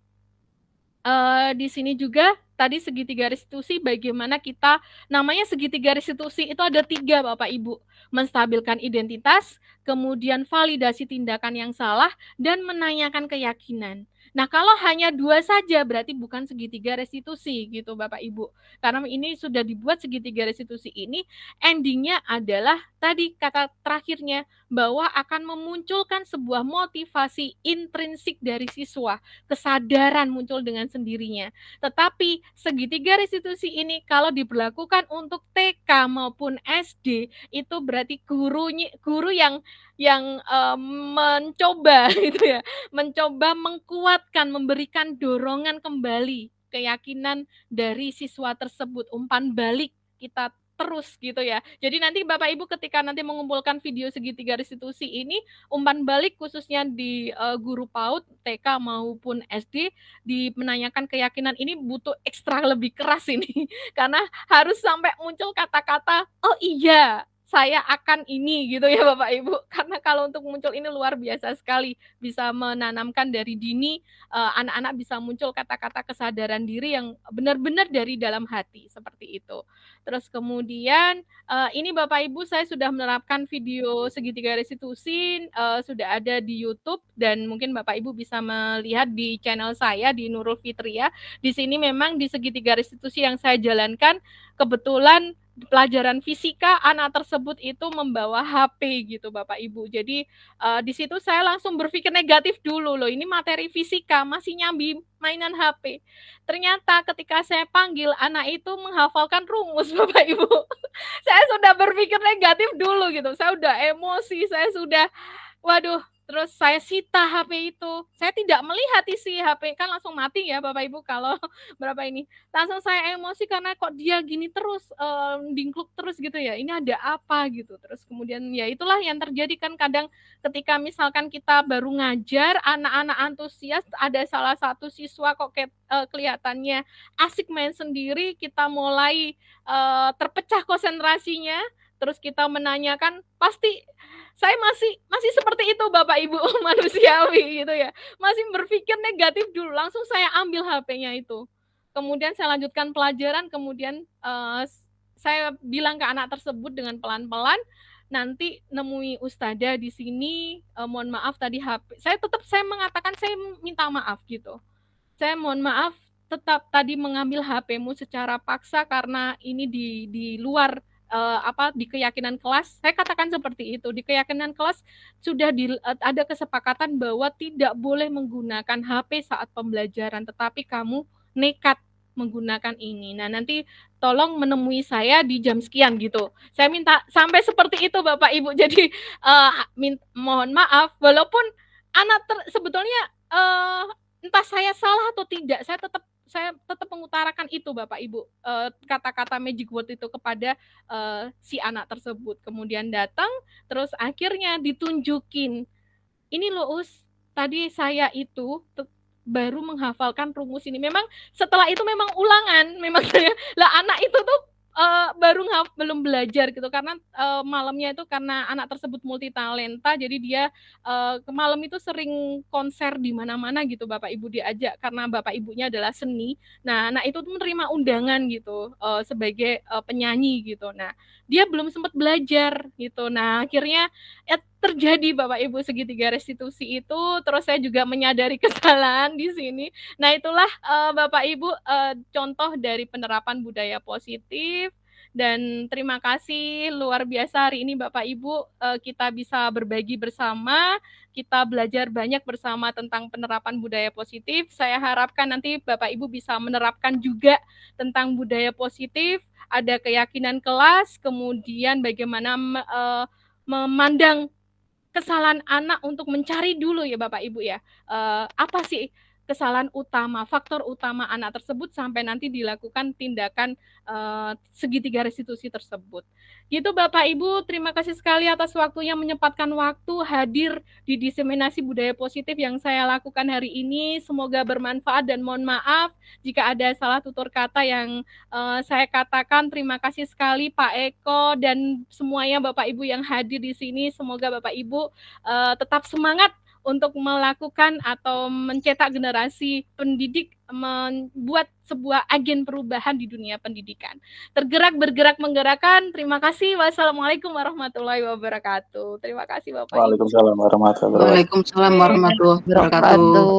S1: di sini juga tadi segitiga restitusi, bagaimana kita, namanya segitiga restitusi itu ada 3 Bapak Ibu, menstabilkan identitas, kemudian validasi tindakan yang salah, dan menanyakan keyakinan. Nah, kalau hanya 2 saja berarti bukan segitiga restitusi gitu Bapak Ibu. Karena ini sudah dibuat segitiga restitusi ini, endingnya adalah tadi kata terakhirnya, bahwa akan memunculkan sebuah motivasi intrinsik dari siswa, kesadaran muncul dengan sendirinya. Tetapi segitiga restitusi ini kalau diberlakukan untuk TK maupun SD, itu berarti guru yang mencoba gitu ya, mencoba mengkuatkan, memberikan dorongan kembali keyakinan dari siswa tersebut, umpan balik kita terus gitu ya. Jadi nanti Bapak Ibu ketika nanti mengumpulkan video segitiga restitusi ini, umpan balik khususnya di guru PAUD, TK maupun SD, di menanyakan keyakinan ini butuh ekstra lebih keras ini. Karena harus sampai muncul kata-kata, oh iya, saya akan ini gitu ya Bapak Ibu. Karena kalau untuk muncul ini luar biasa sekali, bisa menanamkan dari dini, anak-anak bisa muncul kata-kata kesadaran diri yang benar-benar dari dalam hati, seperti itu. Terus kemudian ini Bapak Ibu saya sudah menerapkan video segitiga restitusi, sudah ada di YouTube, dan mungkin Bapak Ibu bisa melihat di channel saya di Nurul Fitria. Di sini memang di segitiga restitusi yang saya jalankan, kebetulan pelajaran fisika anak tersebut itu membawa HP gitu Bapak Ibu. Jadi di situ saya langsung berpikir negatif dulu, loh ini materi fisika masih nyambi mainan HP. Ternyata ketika saya panggil, anak itu menghafalkan rumus Bapak Ibu. Saya sudah berpikir negatif dulu gitu. Saya udah emosi, saya sudah waduh, terus saya sita HP itu. Saya tidak melihat isi HP, kan langsung mati ya Bapak Ibu kalau berapa ini. Langsung saya emosi karena kok dia gini terus, dingkluk terus gitu ya, ini ada apa gitu. Terus kemudian ya itulah yang terjadi kan kadang ketika misalkan kita baru ngajar, anak-anak antusias, ada salah satu siswa kok kelihatannya asik main sendiri, kita mulai terpecah konsentrasinya, terus kita menanyakan, pasti saya masih seperti itu Bapak Ibu, manusiawi gitu ya. Masih berpikir negatif dulu, langsung saya ambil HP-nya itu. Kemudian saya lanjutkan pelajaran, kemudian saya bilang ke anak tersebut dengan pelan-pelan, nanti nemui ustadzah di sini, mohon maaf tadi HP. Saya mengatakan saya minta maaf gitu. Saya mohon maaf tetap tadi mengambil HP-mu secara paksa karena ini di luar di keyakinan kelas. Saya katakan seperti itu. Di keyakinan kelas sudah ada kesepakatan bahwa tidak boleh menggunakan HP saat pembelajaran, tetapi kamu nekat menggunakan ini. Nah, nanti tolong menemui saya di jam sekian gitu. Saya minta sampai seperti itu Bapak Ibu. Jadi mohon maaf walaupun anak sebetulnya entah saya salah atau tidak, saya tetap mengutarakan itu Bapak Ibu, kata-kata magic word itu kepada si anak tersebut. Kemudian datang terus akhirnya ditunjukin, ini loh Us, tadi saya itu baru menghafalkan rumus ini. Memang setelah itu memang ulangan, memang saya lah anak itu tuh baru belum belajar gitu karena malamnya itu karena anak tersebut multi talenta, jadi dia ke malam itu sering konser di mana-mana gitu Bapak Ibu diajak karena Bapak Ibunya adalah seni. Nah, anak itu tuh menerima undangan gitu sebagai penyanyi gitu. Nah, dia belum sempat belajar gitu. Nah, akhirnya terjadi Bapak Ibu segitiga restitusi itu, terus saya juga menyadari kesalahan di sini. Nah, itulah Bapak Ibu contoh dari penerapan budaya positif. Dan terima kasih luar biasa hari ini Bapak Ibu kita bisa berbagi bersama, kita belajar banyak bersama tentang penerapan budaya positif. Saya harapkan nanti Bapak Ibu bisa menerapkan juga tentang budaya positif, ada keyakinan kelas, kemudian bagaimana memandang kesalahan anak untuk mencari dulu ya Bapak Ibu ya, apa sih kesalahan utama, faktor utama anak tersebut sampai nanti dilakukan tindakan segitiga restitusi tersebut. Gitu Bapak Ibu, terima kasih sekali atas waktunya menyempatkan waktu hadir di diseminasi budaya positif yang saya lakukan hari ini. Semoga bermanfaat dan mohon maaf jika ada salah tutur kata yang saya katakan. Terima kasih sekali Pak Eko dan semuanya Bapak Ibu yang hadir di sini. Semoga Bapak Ibu tetap semangat untuk melakukan atau mencetak generasi pendidik, membuat sebuah agen perubahan di dunia pendidikan. Tergerak, bergerak, menggerakkan. Terima kasih. Wassalamualaikum warahmatullahi wabarakatuh. Terima kasih Bapak Ibu.
S2: Waalaikumsalam warahmatullahi wabarakatuh.
S8: Waalaikumsalam warahmatullahi wabarakatuh.